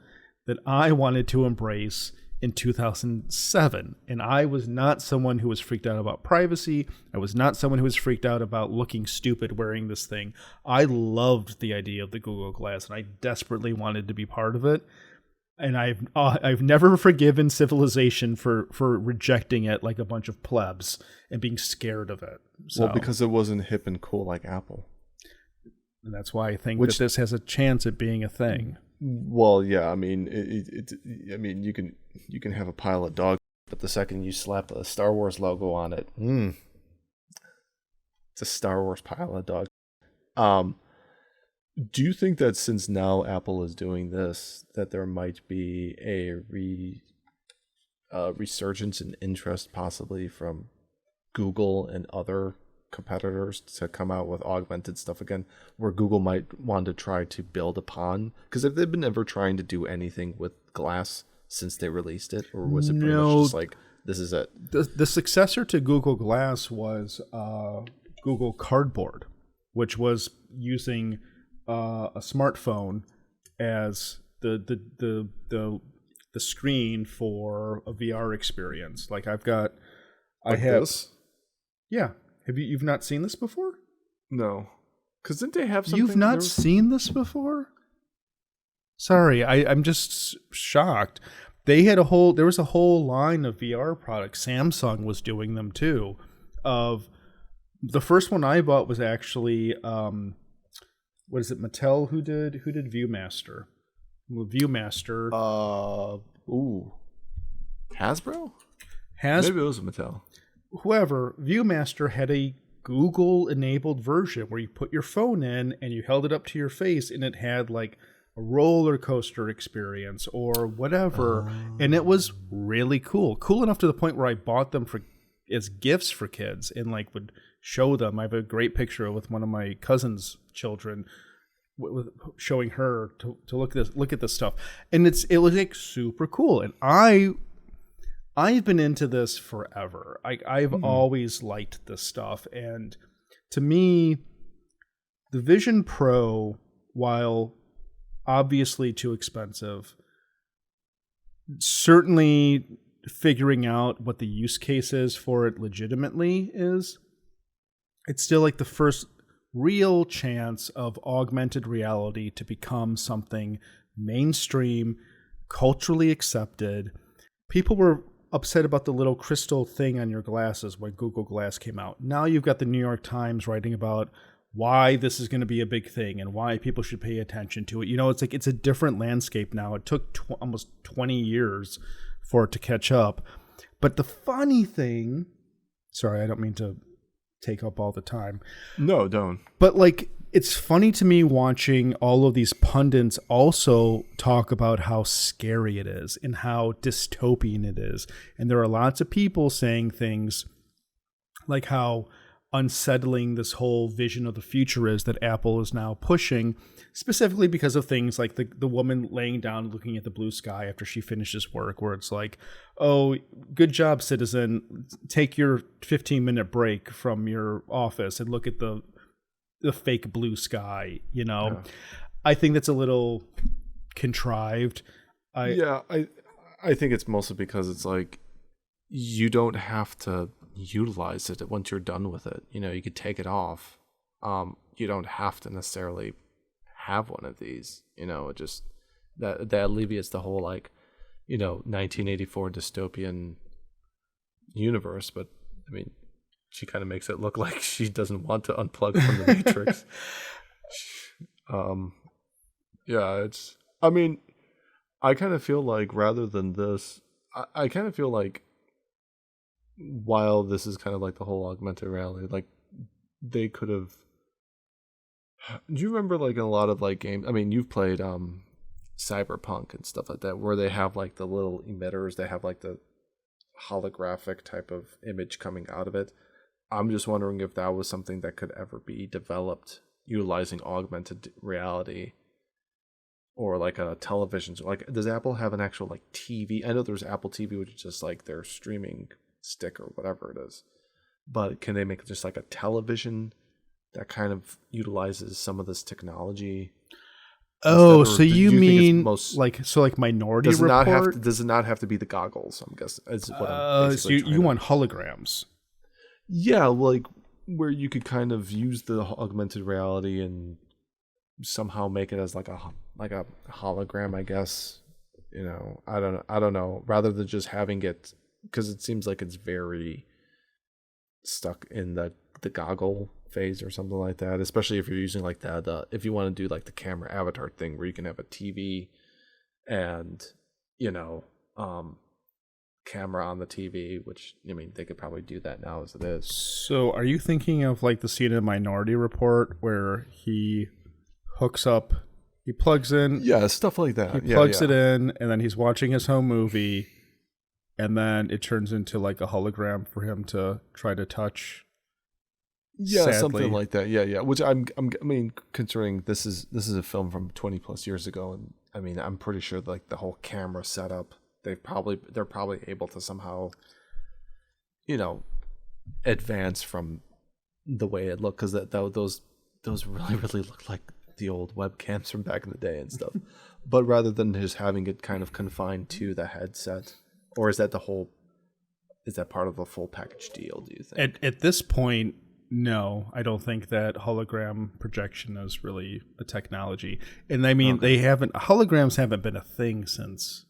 that I wanted to embrace in 2007. And I was not someone who was freaked out about privacy. I was not someone who was freaked out about looking stupid wearing this thing. I loved the idea of the Google Glass, and I desperately wanted to be part of it. And I've never forgiven civilization for rejecting it like a bunch of plebs and being scared of it. So, well, because it wasn't hip and cool like Apple. And that's why I think that this has a chance at being a thing. Well, yeah, I mean, I mean, you can have a pile of dog, but the second you slap a Star Wars logo on it, it's a Star Wars pile of dog. Do you think that since now Apple is doing this, that there might be a resurgence in interest possibly from Google and other competitors to come out with augmented stuff again, where Google might want to try to build upon? Because if they've been ever trying to do anything with Glass since they released it, or was it pretty much just like, this is it? The successor to Google Glass was Google Cardboard, which was using a smartphone as the screen for a VR experience. Like I have this? Yeah. You've not seen this before? No. Because didn't they have something? You've not seen this before? Sorry, I'm just shocked. There was a whole line of VR products. Samsung was doing them too. The first one I bought was actually what is it? Mattel who did Viewmaster. Viewmaster. Hasbro? Maybe it was Mattel. Whoever, Viewmaster had a Google-enabled version where you put your phone in and you held it up to your face and it had like a roller coaster experience or whatever. And it was really cool. Cool enough to the point where I bought them as gifts for kids and like would show them. I have a great picture with one of my cousin's children showing her to look at this stuff. And it was like super cool. And I've been into this forever. I've always liked this stuff. And to me, the Vision Pro, while obviously too expensive, certainly figuring out what the use case is for it legitimately is, it's still like the first real chance of augmented reality to become something mainstream, culturally accepted. People were upset about the little crystal thing on your glasses when Google Glass came out. Now you've got the New York Times writing about why this is going to be a big thing and why people should pay attention to it. You know, it's like it's a different landscape now. It took almost 20 years for it to catch up. But the funny thing, sorry, I don't mean to take up all the time. No, don't. But like It's funny to me watching all of these pundits also talk about how scary it is and how dystopian it is. And there are lots of people saying things like how unsettling this whole vision of the future is that Apple is now pushing, specifically because of things like the woman laying down looking at the blue sky after she finishes work, where it's like, oh, good job, citizen. Take your 15-minute break from your office and look at the fake blue sky, you know. Yeah. I think that's a little contrived. I think it's mostly because it's like you don't have to utilize it once you're done with it. You know, you could take it off. You don't have to necessarily have one of these. You know, it just that alleviates the whole, like, you know, 1984 dystopian universe. But I mean, she kind of makes it look like she doesn't want to unplug from the Matrix. Yeah, it's. I mean, I kind of feel like rather than this, I kind of feel like while this is kind of like the whole augmented reality, like they could have. Do you remember like in a lot of like games? I mean, you've played Cyberpunk and stuff like that, where they have like the little emitters, they have like the holographic type of image coming out of it. I'm just wondering if that was something that could ever be developed utilizing augmented reality, or like a television. Like, does Apple have an actual like TV? I know there's Apple TV, which is just like their streaming stick or whatever it is. But can they make just like a television that kind of utilizes some of this technology? Oh, so you mean like Minority Report? Does it not have to be the goggles? I'm guessing. Is what so you want holograms? Yeah, like where you could kind of use the augmented reality and somehow make it as like a hologram, I guess. You know, I don't know. Rather than just having it, because it seems like it's very stuck in the goggle phase or something like that. Especially if you're using like that, if you want to do like the camera avatar thing, where you can have a TV and, you know, camera on the TV, which, I mean, they could probably do that now as it is. So are you thinking of like the scene in Minority Report where he hooks up, he plugs in, stuff like that, he plugs it in, and then he's watching his home movie, and then it turns into like a hologram for him to try to touch? Sadly. Something like that. Yeah. Which I mean, considering this is a film from 20 plus years ago, and I mean, I'm pretty sure like the whole camera setup, they're probably able to somehow, you know, advance from the way it looked, because those really look like the old webcams from back in the day and stuff. But rather than just having it kind of confined to the headset, or is that part of the full package deal, do you think? At this point, no, I don't think that hologram projection is really a technology. And I mean, holograms haven't been a thing since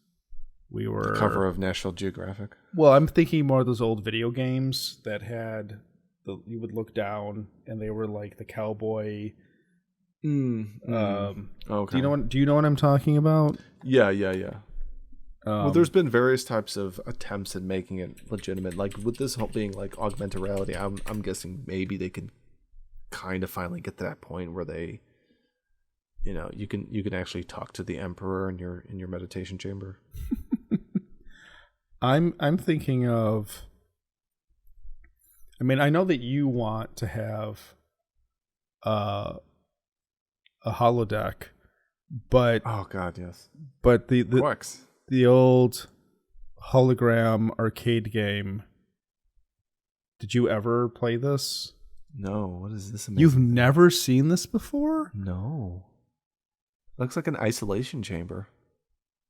we were the cover of National Geographic. Well, I'm thinking more of those old video games that had you would look down and they were like the cowboy. Okay. Do you know what I'm talking about? Yeah. Well, there's been various types of attempts at making it legitimate. Like with this whole being like augmented reality, I'm guessing maybe they can kind of finally get to that point where they, you know, you can actually talk to the emperor in your meditation chamber. I'm thinking of. I mean, I know that you want to have a holodeck, but oh god, yes. But the old hologram arcade game. Did you ever play this? No. What is this? You've never seen this before? No. Looks like an isolation chamber.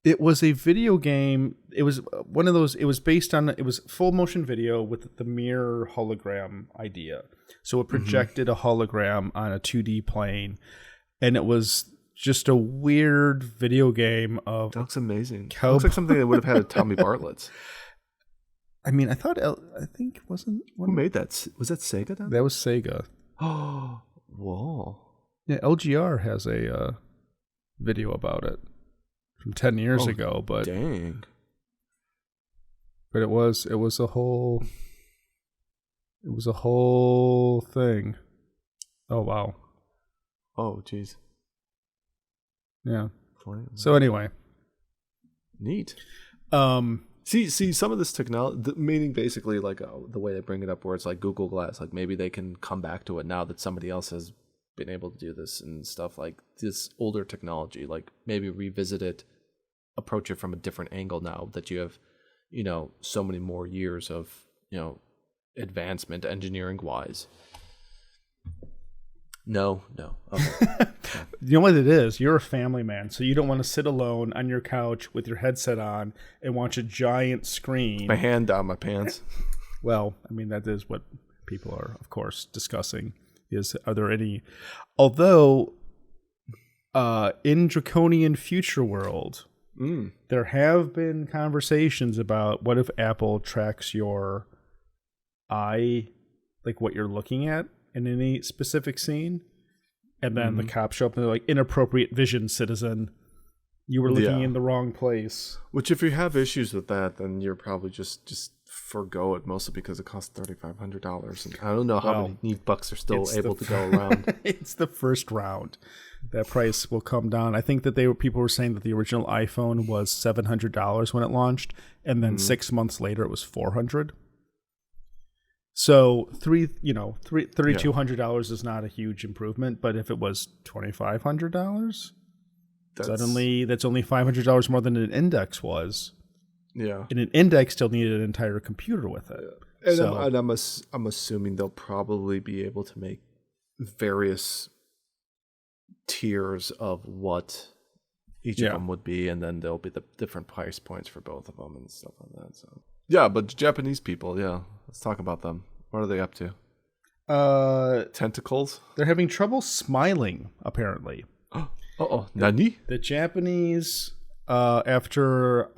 It was a video game. It was one of those. It was based on. It was full motion video with the mirror hologram idea. So it projected a hologram on a 2D plane, and it was just a weird video game of. That looks amazing. Looks like something that would have had a Tommy Bartlett's. I mean, I think wasn't. Who made that? Was that Sega then? That was Sega. Oh, whoa. Yeah, LGR has a video about it from 10 years ago, but dang. But it was a whole thing. Oh wow. Oh, jeez. Yeah. So anyway, neat. Um, See, some of this technology, meaning basically like the way they bring it up, where it's like Google Glass, like maybe they can come back to it now that somebody else has been able to do this and stuff, like this older technology, like maybe revisit it, approach it from a different angle now that you have, so many more years of, advancement engineering wise. No. Okay. You know what it is? You're a family man, so you don't want to sit alone on your couch with your headset on and watch a giant screen. My hand down my pants. Well, I mean, that is what people are, of course, discussing. Are there any... Although, in Draconian Future World, there have been conversations about what if Apple tracks your eye, like what you're looking at in any specific scene, and then the cops show up and they're like, inappropriate vision, citizen. You were looking in the wrong place. Which, if you have issues with that, then you're probably just forgo it, mostly because it costs $3,500. And I don't know how many neat bucks are still able to go around. It's the first round. That price will come down. I think that people were saying that the original iPhone was $700 when it launched, and then 6 months later it was $400. So $3,200 is not a huge improvement, but if it was $2,500, suddenly that's only $500 more than an index was. Yeah, and an index still needed an entire computer with it. And I'm assuming they'll probably be able to make various tiers of what each of them would be, and then there'll be the different price points for both of them and stuff like that. So yeah, but Japanese people, let's talk about them. What are they up to? Tentacles? They're having trouble smiling, apparently. Nani? The Japanese, after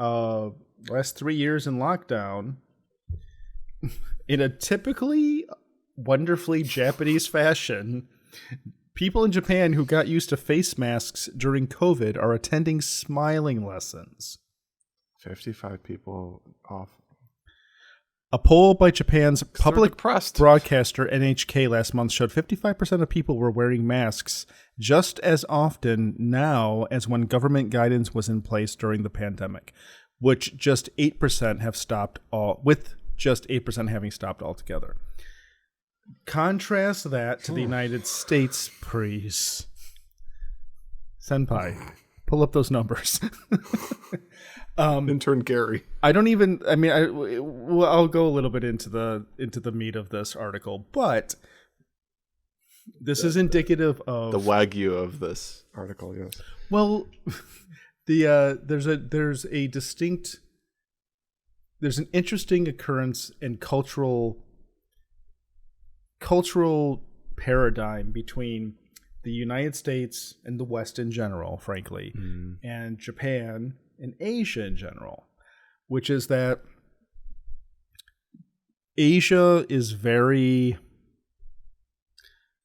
last 3 years in lockdown, in a typically wonderfully Japanese fashion, people in Japan who got used to face masks during COVID are attending smiling lessons. 55 people off. A poll by Japan's public depressed broadcaster NHK last month showed 55% of people were wearing masks just as often now as when government guidance was in place during the pandemic, which just 8% have stopped with just 8% having stopped altogether. Contrast that to the United States, please. Senpai, pull up those numbers. Intern Gary. I'll go a little bit into the meat of this article, but this is indicative of the Wagyu of this article. Yes. Well, there's an interesting occurrence in cultural paradigm between the United States and the West in general, frankly, and Japan and Asia in general, which is that Asia is very...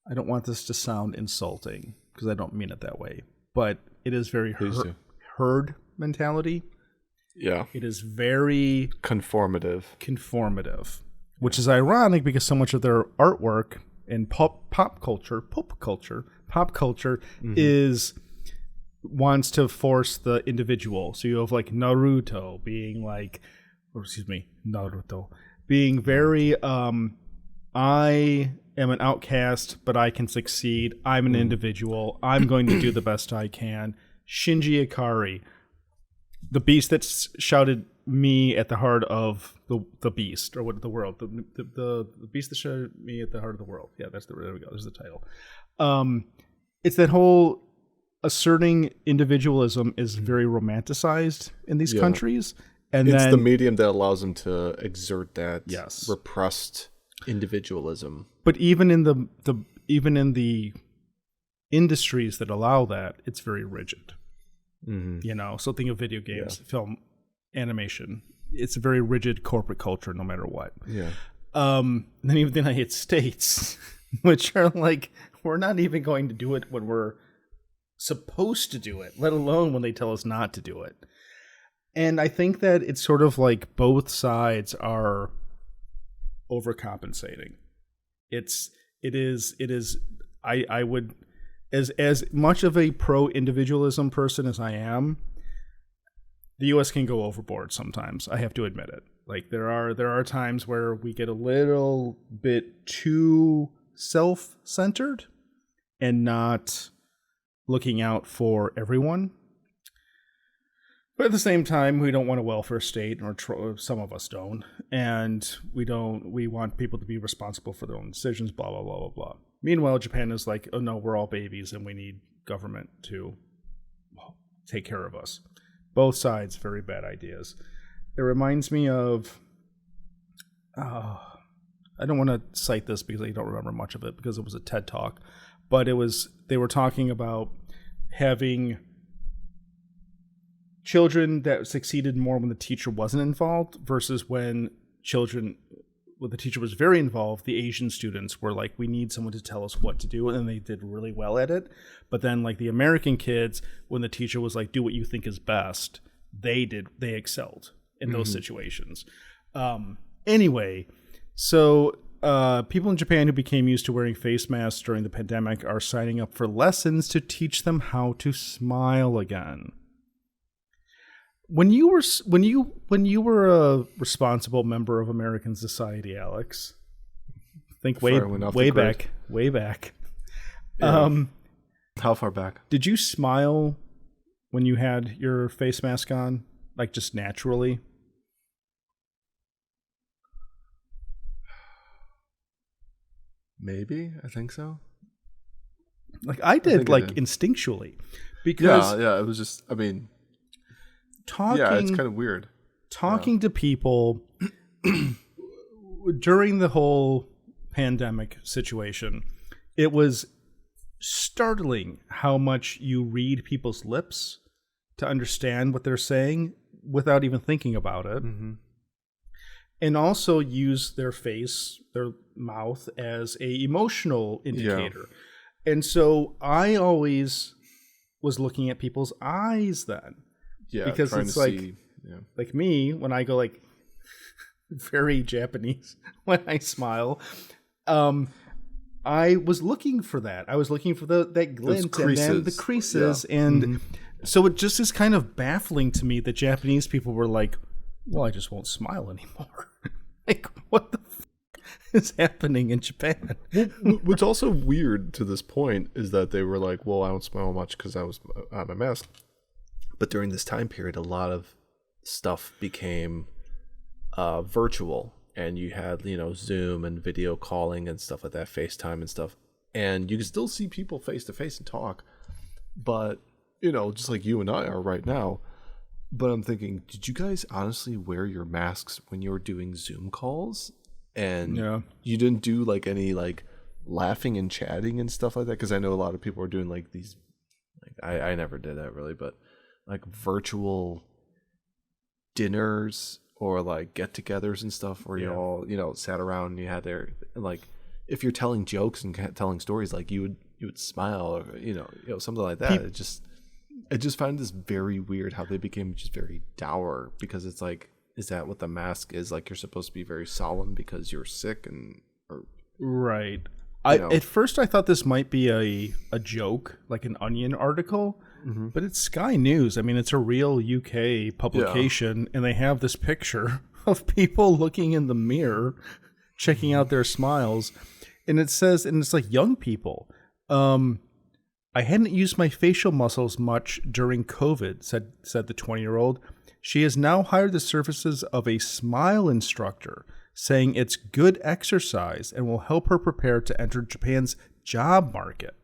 I don't want this to sound insulting because I don't mean it that way, but it is very herd mentality. Yeah. It is very conformative, which is ironic because so much of their artwork and pop culture is wants to force the individual. So you have like Naruto being very I am an outcast, but I can succeed. I'm an individual. I'm going to do the best I can. Shinji Ikari, the beast that shouted me at the heart of the beast, or what the world, the beast that shouted me at the heart of the world. Yeah, there we go. There's the title. It's that whole asserting individualism is very romanticized in these countries, and it's the medium that allows them to exert that repressed individualism. But even in the industries that allow that, it's very rigid. So think of video games, film, animation. It's a very rigid corporate culture, no matter what. Yeah. Then even the United States, which are like, we're not even going to do it when we're supposed to do it, let alone when they tell us not to do it. And I think that it's sort of like both sides are overcompensating. I would as much of a pro-individualism person as I am, the U.S. can go overboard sometimes. I have to admit it. Like there are times where we get a little bit too self-centered and not looking out for everyone. But at the same time, we don't want a welfare state, or some of us don't, and we want people to be responsible for their own decisions, blah, blah, blah, blah, blah. Meanwhile, Japan is like, oh no, we're all babies and we need government to take care of us. Both sides, very bad ideas. It reminds me of, I don't want to cite this because I don't remember much of it because it was a TED Talk, but they were talking about having children that succeeded more when the teacher wasn't involved versus when the teacher was very involved. The Asian students were like, we need someone to tell us what to do, and they did really well at it. But then like the American kids, when the teacher was like, do what you think is best, they excelled in those situations. Anyway, so people in Japan who became used to wearing face masks during the pandemic are signing up for lessons to teach them how to smile again. When you were a responsible member of American society, Alex, think way back. Yeah. How far back? Did you smile when you had your face mask on, like just naturally? Maybe, I think so. Like I did, instinctually, because it was just, I mean, it's kind of weird. Talking to people during the whole pandemic situation, it was startling how much you read people's lips to understand what they're saying without even thinking about it. Mm-hmm. And also use their face, their mouth as a emotional indicator. Yeah. And so I always was looking at people's eyes then. Yeah, because it's like me when I go like very Japanese when I smile. I was looking for that. I was looking for that glint and then the creases, and so it just is kind of baffling to me that Japanese people were like, "Well, I just won't smile anymore." Like, what the is happening in Japan? What's also weird to this point is that they were like, "Well, I don't smile much because I was on my mask." But during this time period, a lot of stuff became virtual, and you had, Zoom and video calling and stuff like that, FaceTime and stuff. And you can still see people face to face and talk, but, just like you and I are right now. But I'm thinking, did you guys honestly wear your masks when you were doing Zoom calls? And you didn't do like any like laughing and chatting and stuff like that? Because I know a lot of people are doing like these, like I never did that really, but like virtual dinners or like get-togethers and stuff where you all sat around and you had their, like, if you're telling jokes and telling stories, like you would smile or something like that. I just find this very weird how they became just very dour, because it's like, is that what the mask is? Like, you're supposed to be very solemn because you're sick right. At first I thought this might be a joke, like an Onion article. Mm-hmm. But it's Sky News. I mean, it's a real UK publication, and they have this picture of people looking in the mirror, checking out their smiles, and it says, and it's like young people. I hadn't used my facial muscles much during COVID, said the 20-year-old. She has now hired the services of a smile instructor, saying it's good exercise and will help her prepare to enter Japan's job market.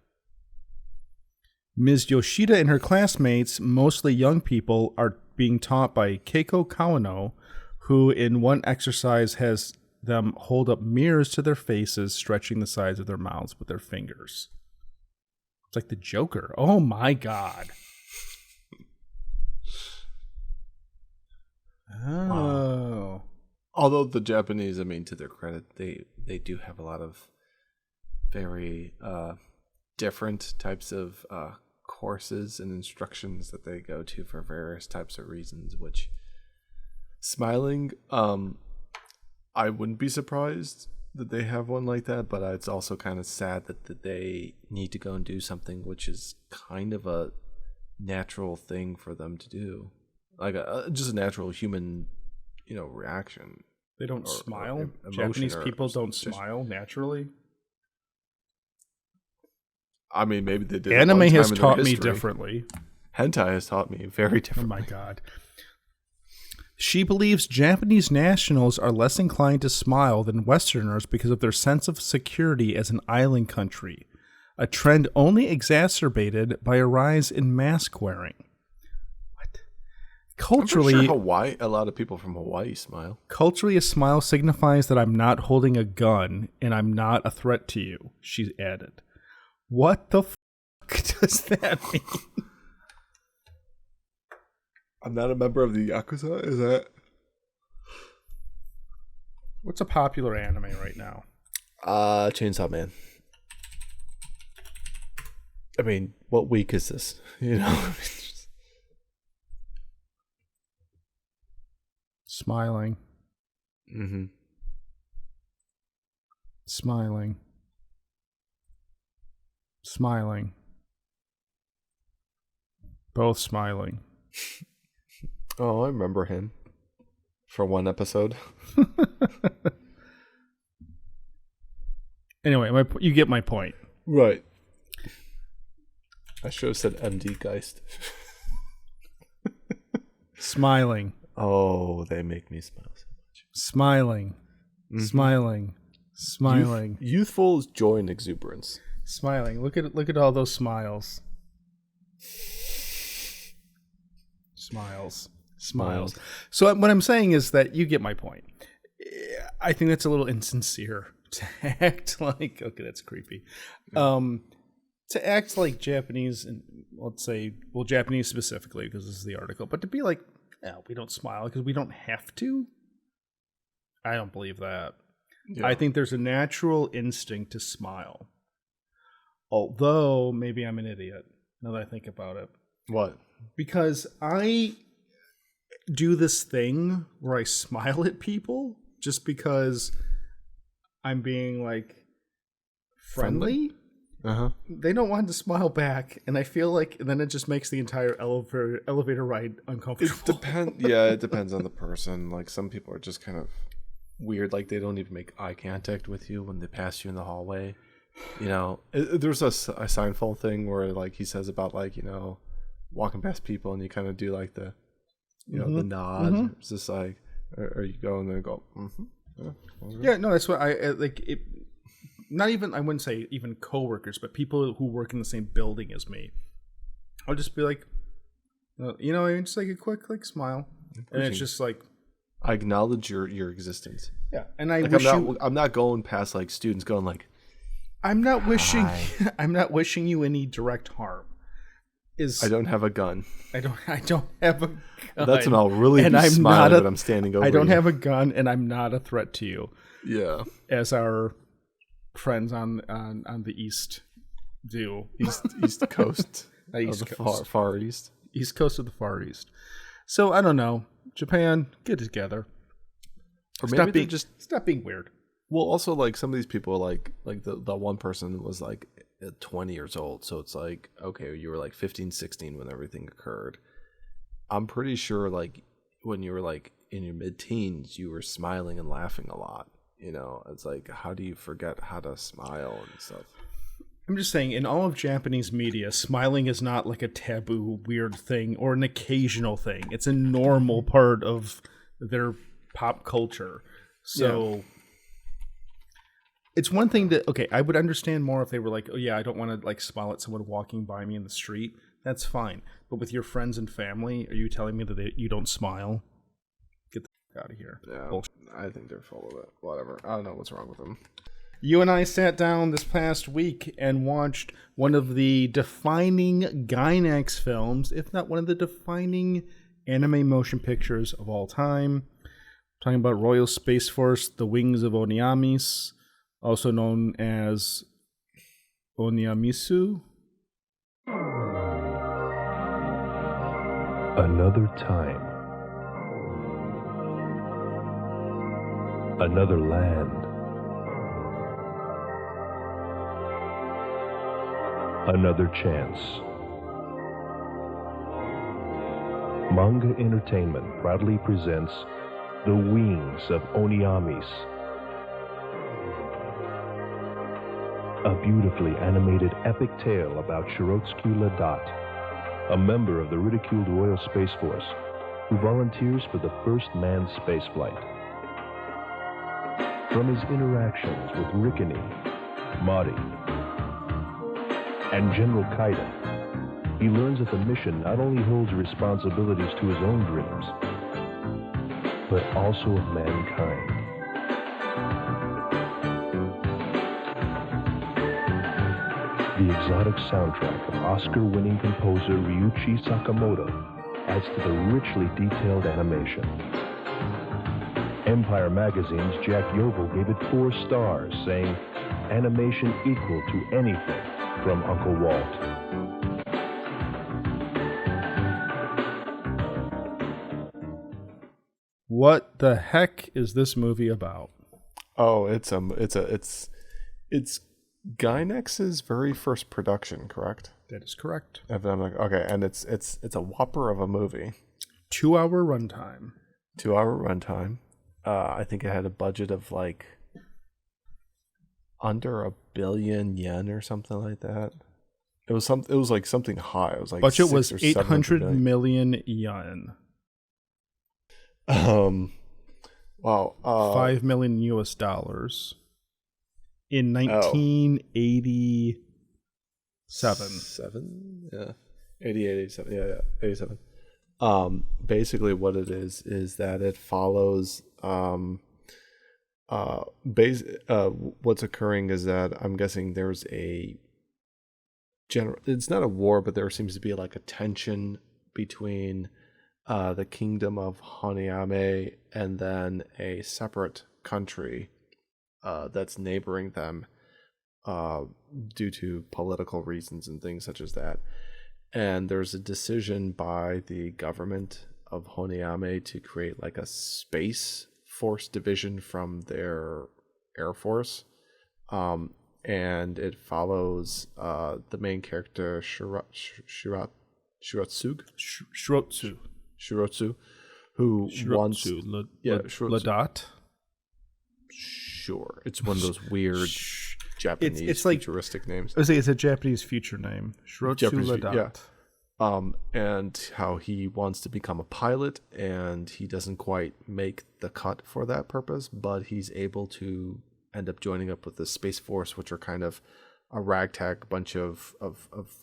Ms. Yoshida and her classmates, mostly young people, are being taught by Keiko Kawano, who in one exercise has them hold up mirrors to their faces, stretching the sides of their mouths with their fingers. It's like the Joker. Oh my God. Oh. Wow. Although the Japanese, I mean, to their credit, they do have a lot of very different types of courses and instructions that they go to for various types of reasons, which smiling, I wouldn't be surprised that they have one like that, but it's also kind of sad that they need to go and do something which is kind of a natural thing for them to do, like just a natural human, reaction. They don't smile. Or Japanese people don't smile naturally. I mean, maybe they did. Anime has taught me differently. Hentai has taught me very differently. Oh my god. She believes Japanese nationals are less inclined to smile than Westerners because of their sense of security as an island country, a trend only exacerbated by a rise in mask wearing. What? Culturally, I'm sure a lot of people from Hawaii smile. Culturally, a smile signifies that I'm not holding a gun and I'm not a threat to you, she added. What the fuck does that mean? I'm not a member of the Yakuza, is that? What's a popular anime right now? Chainsaw Man. I mean, what week is this? Smiling. Mm-hmm. Smiling. Smiling. Both smiling. Oh, I remember him for one episode. Anyway, you get my point. Right. I should have said MD Geist. Smiling. Oh, they make me smile so much. Smiling. Mm-hmm. Smiling. Smiling. Youthful joy and exuberance. Smiling. Look at all those smiles. Smiles. So what I'm saying is that you get my point. I think that's a little insincere to act like, okay, that's creepy. To act like Japanese, and let's say, well, Japanese specifically, because this is the article, but to be like, no, we don't smile because we don't have to. I don't believe that. Yeah. I think there's a natural instinct to smile. Although, maybe I'm an idiot, now that I think about it. What? Because I do this thing where I smile at people just because I'm being like friendly. Uh-huh. They don't want to smile back, and I feel like then it just makes the entire elevator ride uncomfortable. It depends on the person. Like some people are just kind of weird, like they don't even make eye contact with you when they pass you in the hallway. There's a Seinfeld thing where like he says about like walking past people and you kind of do like the the nod. Mm-hmm. It's just like, or you go and then go. Mm-hmm. Yeah, no, that's what I like. It, not even, I wouldn't say even coworkers, but people who work in the same building as me. I'll just be like, just like a quick like smile, and it's just like I acknowledge your existence. Yeah, and I like wish I'm not going past like students going like, I'm not wishing I'm not wishing you any direct harm. I don't have a gun. I don't have a gun. That's when I'll really be smiling that I'm standing over you. I don't have a gun, and I'm not a threat to you. Yeah. As our friends on the East do. East Coast. East Coast. Far East. East Coast of the Far East. So, I don't know. Japan, get it together. Or maybe stop being weird. Well, also, like, some of these people, like the one person was, like, 20 years old. So it's like, okay, you were, like, 15, 16 when everything occurred. I'm pretty sure, like, when you were, like, in your mid-teens, you were smiling and laughing a lot. It's like, how do you forget how to smile and stuff? I'm just saying, in all of Japanese media, smiling is not, like, a taboo, weird thing or an occasional thing. It's a normal part of their pop culture. So... Yeah. It's one thing I would understand more if they were like, oh yeah, I don't want to like smile at someone walking by me in the street. That's fine. But with your friends and family, are you telling me that you don't smile? Get the fuck out of here. Yeah, bullshit. I think they're full of it. Whatever. I don't know what's wrong with them. You and I sat down this past week and watched one of the defining Gainax films, if not one of the defining anime motion pictures of all time. I'm talking about Royal Space Force, The Wings of Honneamise, also known as Honneamise. Another time. Another land. Another chance. Manga Entertainment proudly presents The Wings of Honneamise, a beautifully animated epic tale about Shirotsuke Ladat, a member of the ridiculed Royal Space Force who volunteers for the first manned spaceflight. From his interactions with Rikini, Mari, and General Kaiden, he learns that the mission not only holds responsibilities to his own dreams, but also of mankind. The exotic soundtrack of Oscar-winning composer Ryuichi Sakamoto adds to the richly detailed animation. Empire Magazine's Jack Yovel gave it 4 stars, saying, "Animation equal to anything from Uncle Walt." What the heck is this movie about? Oh, it's Gynex's very first production, correct? That is correct. If I'm like, okay, and it's a whopper of a movie. 2-hour runtime. 2-hour runtime. I think it had a budget of like under 1 billion yen or something like that. It was like something high. It was like budget was 800 million yen. Wow. $5 million US in 1987. Yeah. 87. Yeah, 87. Basically what it is that it follows what's occurring is that I'm guessing there's it's not a war, but there seems to be like a tension between the kingdom of Honneamise and then a separate country that's neighboring them due to political reasons and things such as that. And there's a decision by the government of Honneamise to create like a space force division from their air force. And it follows the main character Shirotsu, who wants Ladat. Sure, it's one of those weird Japanese it's like futuristic names. I say it's a Japanese future name. Shirotsu Ladat. Yeah. And how he wants to become a pilot, and he doesn't quite make the cut for that purpose, but he's able to end up joining up with the Space Force, which are kind of a ragtag bunch of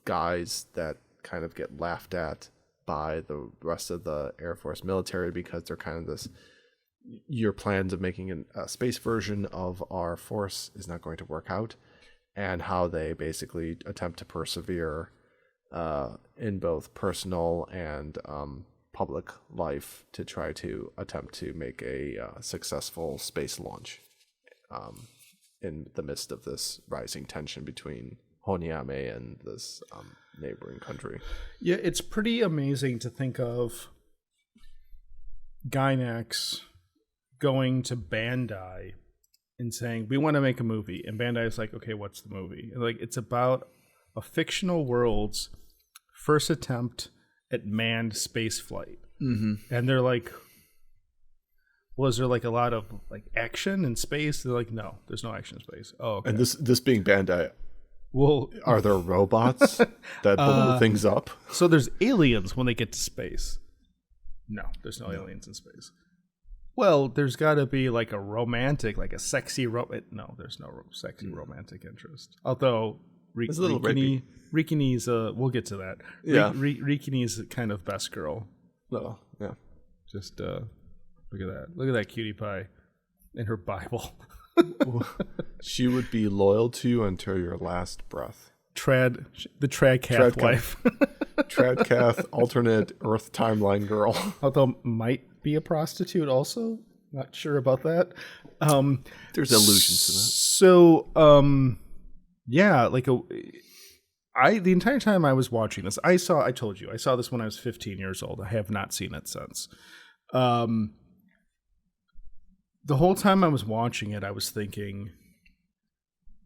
guys that kind of get laughed at by the rest of the Air Force military because they're kind of this, your plans of making a space version of our force is not going to work out, and how they basically attempt to persevere in both personal and public life to try to attempt to make a successful space launch in the midst of this rising tension between Honneamise and this neighboring country. Yeah, it's pretty amazing to think of Gainax going to Bandai and saying, we want to make a movie. And Bandai is like, okay, what's the movie? Like, it's about a fictional world's first attempt at manned space flight. Mm-hmm. And they're like, well, is there like a lot of like action in space? They're like, no, there's no action in space. Oh, okay. And this being Bandai, well, are there robots that blow things up? So there's aliens when they get to space. No, there's no aliens in space. Well, there's got to be like a romantic, like a sexy no, there's no sexy romantic interest. Although Rikini's we'll get to that. Yeah. Rikini's kind of best girl. No, yeah. Just look at that. Look at that cutie pie in her Bible. She would be loyal to you until your last breath. The Tradcath wife. Tradcath, alternate Earth timeline girl. Although might be a prostitute also. Not sure about that. There's allusions to that. So, yeah, like the entire time I was watching this, I told you, I saw this when I was 15 years old. I have not seen it since. The whole time I was watching it, I was thinking,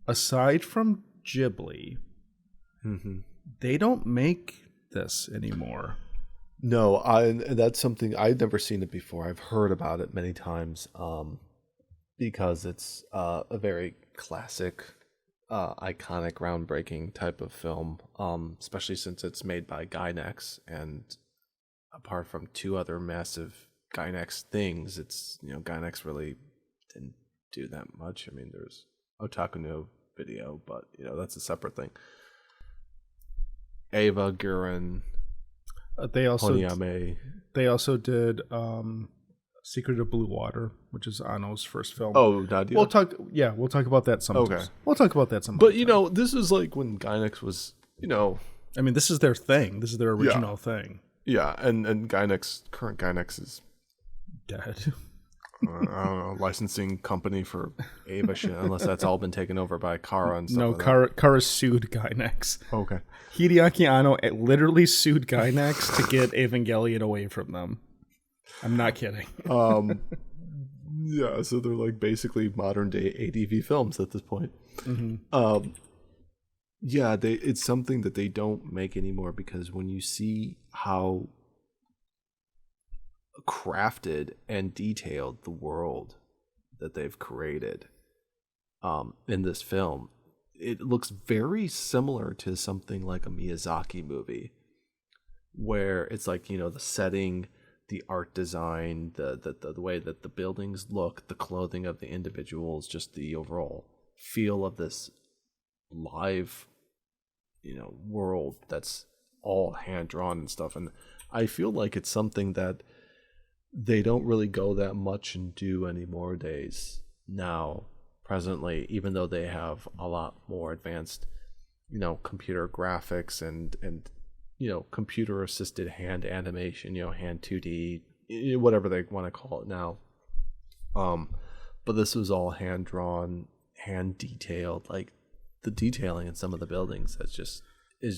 aside from Ghibli, They don't make this anymore. No, and that's something I've never seen it before. I've heard about it many times, because it's a very classic, iconic, groundbreaking type of film, especially since it's made by Gainax, and apart from two other massive Gainax things, Gainax really didn't do that much. I mean, there's Otaku no Video, but that's a separate thing. Eva, Gurren, Honneamise. They also did Secret of Blue Water, which is Anno's first film. Oh, Nadia. We'll talk about that sometime. Okay. We'll talk about that sometime. But this is like when Gainax was, I mean, this is their thing. This is their original thing. Yeah, and current Gainax is Dead. I don't know, licensing company for Ava shit, unless that's all been taken over by Kara and stuff. No, like Kara sued Gainax. Okay. Hideaki Anno literally sued Gainax to get Evangelion away from them. I'm not kidding. Yeah, so they're like basically modern day ADV films at this point. Yeah, it's something that they don't make anymore, because when you see how crafted and detailed the world that they've created in this film, it looks very similar to something like a Miyazaki movie, where it's like, the setting, the art design, the way that the buildings look, the clothing of the individuals, just the overall feel of this live world that's all hand drawn and stuff. And I feel like it's something that they don't really go that much and do anymore days now, presently, even though they have a lot more advanced computer graphics and computer assisted hand animation, hand 2D, whatever they want to call it now. But this was all hand drawn, hand detailed. Like, the detailing in some of the buildings is just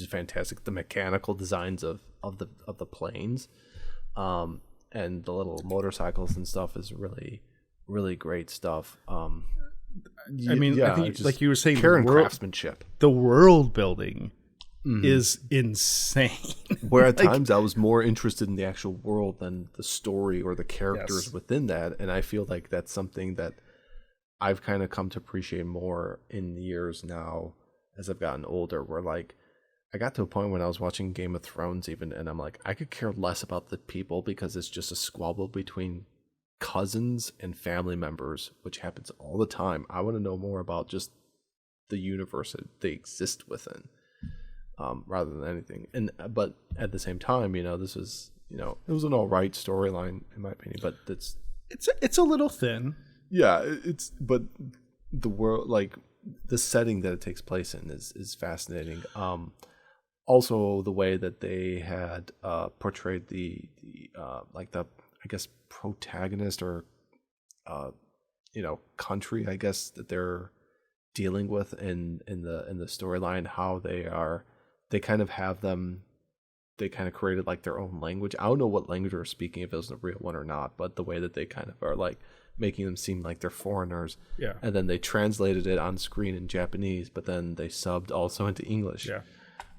fantastic. The mechanical designs of the planes, and the little motorcycles and stuff is really, really great stuff. I think, like you were saying, craftsmanship. The world building is insane. Where at times I was more interested in the actual world than the story or the characters within that, and I feel like that's something that I've kind of come to appreciate more in the years now as I've gotten older, where like I got to a point when I was watching Game of Thrones even, and I'm like, I could care less about the people because it's just a squabble between cousins and family members, which happens all the time. I want to know more about just the universe that they exist within, rather than anything. But at the same time, this was, it was an all right storyline in my opinion, but it's a little thin. Yeah, but the world, like the setting that it takes place in is fascinating. Also, the way that they had portrayed the I guess protagonist or country, I guess, that they're dealing with in the storyline, how they kind of have them. They kind of created like their own language. I don't know what language they're speaking, if it was a real one or not, but the way that they kind of are like making them seem like they're foreigners. Yeah. And then they translated it on screen in Japanese, but then they subbed also into English. Yeah.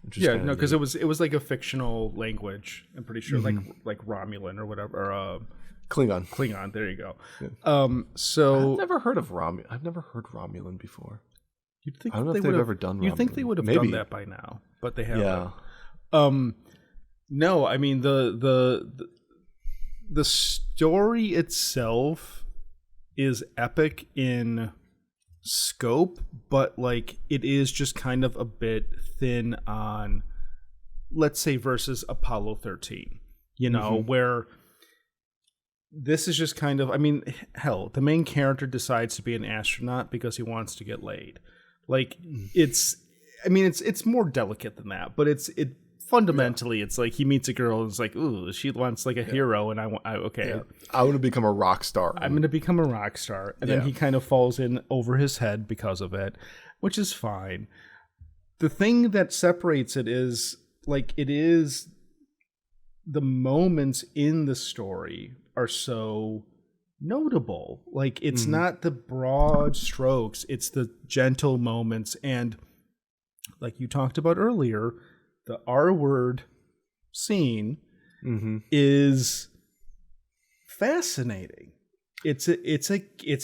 Because it was like a fictional language. I'm pretty sure, like Romulan or whatever. Or, Klingon. There you go. Yeah. So I've never heard of Romulan. I've never heard Romulan before. You'd think I don't know if they've ever done Romulan. You'd think they would have done that by now, but they haven't. Yeah. No, I mean the story itself is epic in scope, but like it is just kind of a bit thin on, let's say, versus Apollo 13, where this is just kind of, I mean, hell, the main character decides to be an astronaut because he wants to get laid. Like it's more delicate than that, but fundamentally, it's like he meets a girl and it's like, ooh, she wants like a hero, and I want to become a rock star. I'm going to become a rock star, and then he kind of falls in over his head because of it, which is fine. The thing that separates it is the moments in the story are so notable. Like it's not the broad strokes; it's the gentle moments and like you talked about earlier, the R word scene is fascinating. It's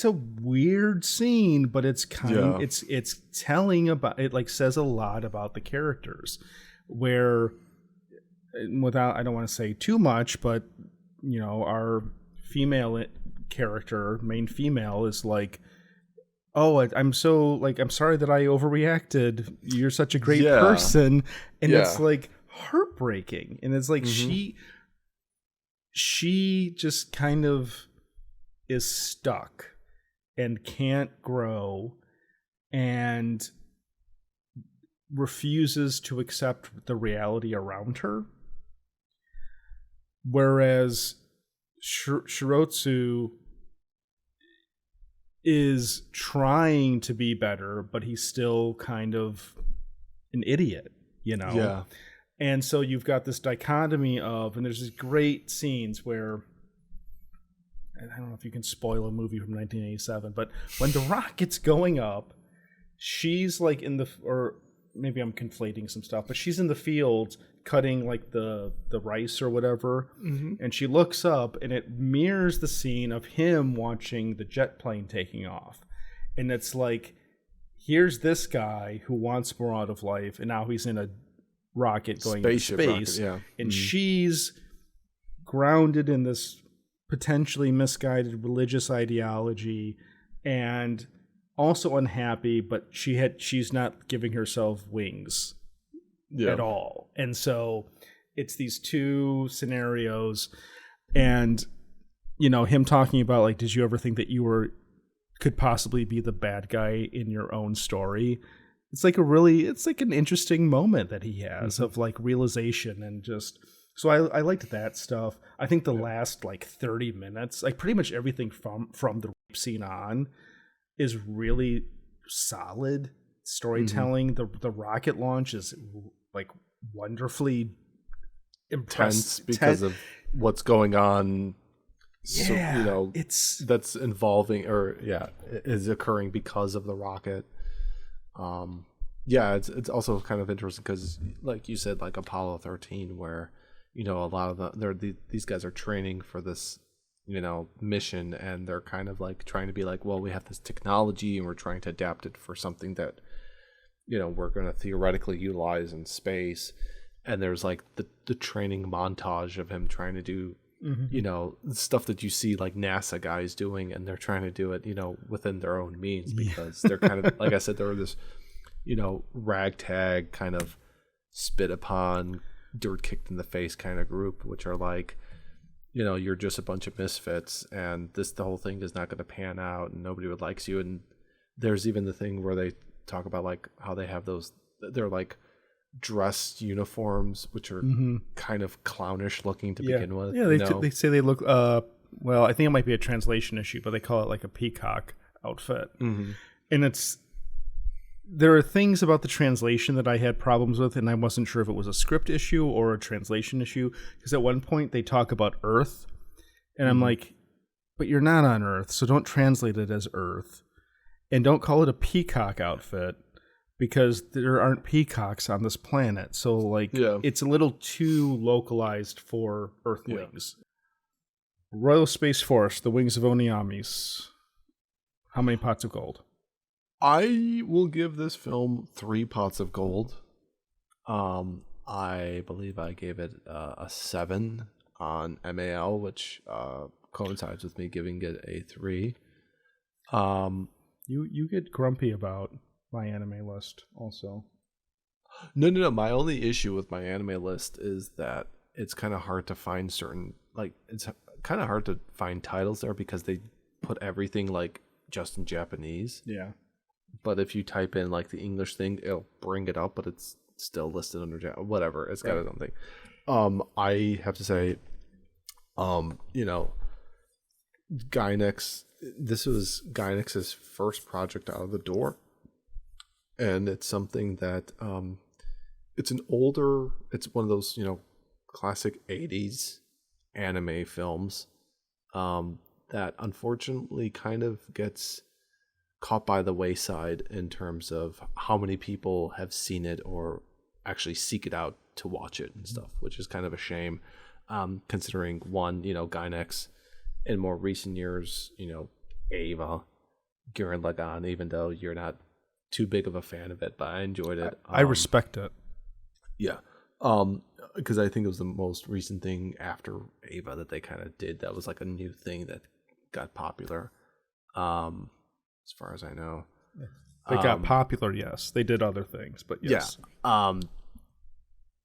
a weird scene, but it's it's telling about it, like says a lot about the characters. Where, without, I don't want to say too much, but you know, our female character, main female, is like, oh, I'm sorry that I overreacted. You're such a great person. And it's like heartbreaking. And it's like she just kind of is stuck and can't grow and refuses to accept the reality around her. Whereas Shirotsu is trying to be better, but he's still kind of an idiot, you know? Yeah. And so you've got this dichotomy of, and there's these great scenes where, I don't know if you can spoil a movie from 1987, but when the rocket's going up, she's like in the, or maybe I'm conflating some stuff, but she's in the field cutting like the rice or whatever, and she looks up and it mirrors the scene of him watching the jet plane taking off. And it's like, here's this guy who wants more out of life, and now he's in a rocket going into space, and she's grounded in this potentially misguided religious ideology and also unhappy, but she's not giving herself wings at all. And so it's these two scenarios, and you know, him talking about like, did you ever think that you could possibly be the bad guy in your own story? It's like an interesting moment that he has of like realization, and just, so I liked that stuff. I think the last like 30 minutes, like pretty much everything from the rape scene on, is really solid storytelling. The rocket launch is like wonderfully intense because of what's going on. So, you know, that's involving, or is occurring because of the rocket. It's also kind of interesting because, like you said, like Apollo 13, where, you know, a lot of these guys are training for this, you know, mission, and they're kind of like trying to be like, well, we have this technology and we're trying to adapt it for something that, you know, we're going to theoretically utilize in space. And there's like the training montage of him trying to do, you know, stuff that you see like NASA guys doing, and they're trying to do it, you know, within their own means, because they're kind of, like I said, they're this, you know, ragtag kind of spit upon, dirt kicked in the face kind of group, which are like, you know, you're just a bunch of misfits, and the whole thing is not going to pan out, and nobody would likes you. And there's even the thing where they talk about like how they have they're like dress uniforms, which are kind of clownish looking to begin with. Yeah, they say they look, well, I think it might be a translation issue, but they call it like a peacock outfit. And there are things about the translation that I had problems with, and I wasn't sure if it was a script issue or a translation issue, because at one point they talk about Earth, and I'm like, but you're not on Earth, so don't translate it as Earth, and don't call it a peacock outfit, because there aren't peacocks on this planet. So like, it's a little too localized for Earthlings. Royal Space Force, The Wings of Honneamise. How many pots of gold? I will give this film 3 pots of gold. I believe I gave it a 7 on MAL, which coincides with me giving it a 3. You get grumpy about my anime list also. No. My only issue with my anime list is that it's kind of hard to find it's kind of hard to find titles there, because they put everything like just in Japanese. Yeah. But if you type in like the English thing, it'll bring it up, but it's still listed under whatever. It's got its own thing. I have to say, you know, Gainax, this was Gainax's first project out of the door. And it's something that it's one of those, you know, classic 80s anime films that unfortunately kind of gets caught by the wayside in terms of how many people have seen it or actually seek it out to watch it and stuff, which is kind of a shame, considering one, Gynex in more recent years, Ava, Gurren Lagann, even though you're not too big of a fan of it, but I enjoyed it. I respect it. Yeah. Because I think it was the most recent thing after Ava that they kind of did that was like a new thing that got popular. As far as I know. They got popular, yes. They did other things, but yes. Yeah.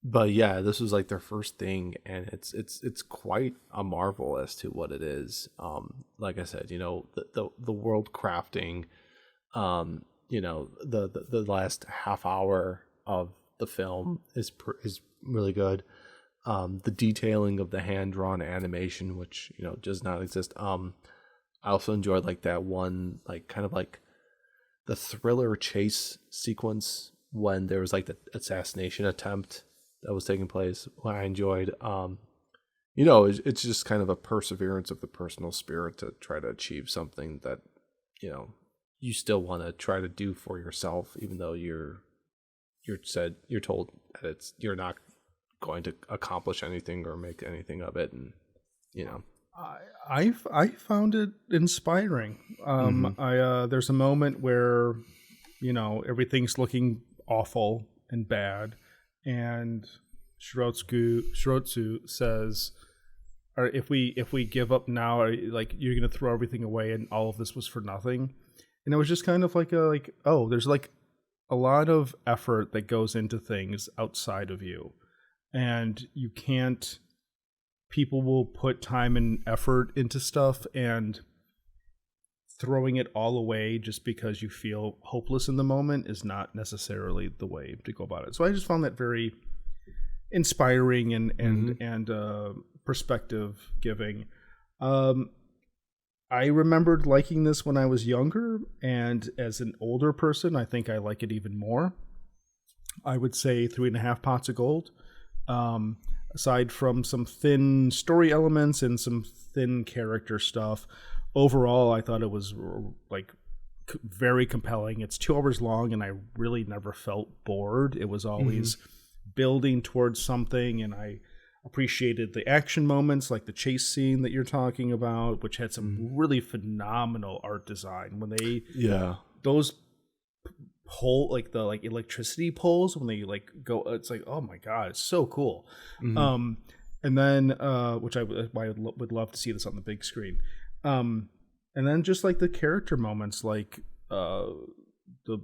But yeah, this was like their first thing, and it's quite a marvel as to what it is. Like I said, the world crafting, the last half hour of the film is really good. The detailing of the hand drawn animation, which does not exist. I also enjoyed like that one, like kind of like the thriller chase sequence when there was like the assassination attempt that was taking place. What I enjoyed, it's just kind of a perseverance of the personal spirit to try to achieve something that, you still want to try to do for yourself, even though you're told that you're not going to accomplish anything or make anything of it, and I found it inspiring. There's a moment where everything's looking awful and bad, and Shirotsu says, "Or if we give up now, you're gonna throw everything away, and all of this was for nothing." And it was just kind of like there's like a lot of effort that goes into things outside of you, and you can't. People will put time and effort into stuff, and throwing it all away just because you feel hopeless in the moment is not necessarily the way to go about it. So I just found that very inspiring and perspective giving. I remembered liking this when I was younger, and as an older person, I think I like it even more. I would say 3.5 pots of gold. Aside from some thin story elements and some thin character stuff, overall, I thought it was like very compelling. It's 2 hours long, and I really never felt bored. It was always building towards something, and I appreciated the action moments, like the chase scene that you're talking about, which had some really phenomenal art design. When those pole, like the electricity poles, when they go, it's like, oh my god, it's so cool. And then which I would love to see this on the big screen. And then just like the character moments, like the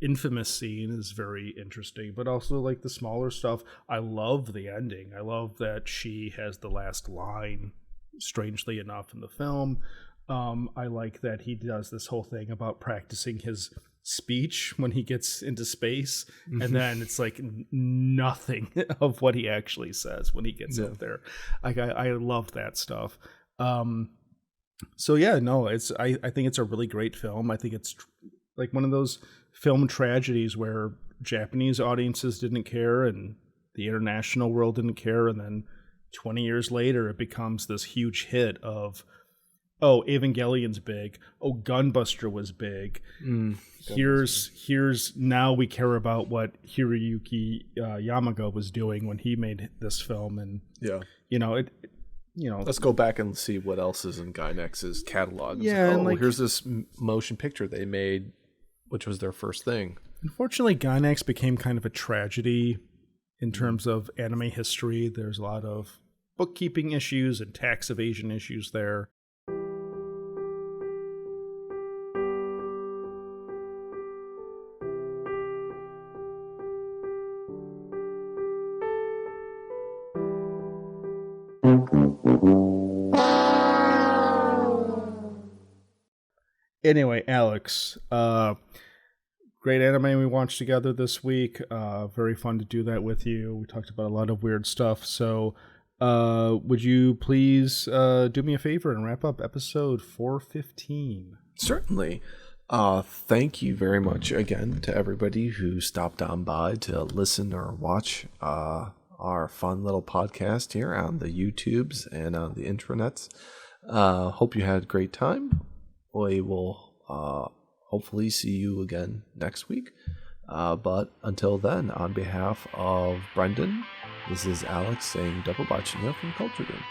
infamous scene is very interesting, but also like the smaller stuff. I love the ending. I love that she has the last line, strangely enough, in the film. I like that he does this whole thing about practicing his speech when he gets into space, and then it's like nothing of what he actually says when he gets up there. Like I love that stuff. So yeah, no, I think it's a really great film. I think it's like one of those film tragedies where Japanese audiences didn't care and the international world didn't care, and then 20 years later it becomes this huge hit of, oh, Evangelion's big. Oh, Gunbuster was big. Here's now we care about what Hiroyuki Yamaga was doing when he made this film, and let's go back and see what else is in Gynex's catalog. Yeah, here's this motion picture they made, which was their first thing. Unfortunately, Gynex became kind of a tragedy in terms of anime history. There's a lot of bookkeeping issues and tax evasion issues there. Anyway, Alex, great anime we watched together this week. Very fun to do that with you. We talked about a lot of weird stuff. So would you please do me a favor and wrap up episode 415? Certainly. Thank you very much again to everybody who stopped on by to listen or watch our fun little podcast here on the YouTubes and on the intranets. Hope you had a great time. We will hopefully see you again next week. But until then, on behalf of Brendan, this is Alex saying double bachinga from Culture Room.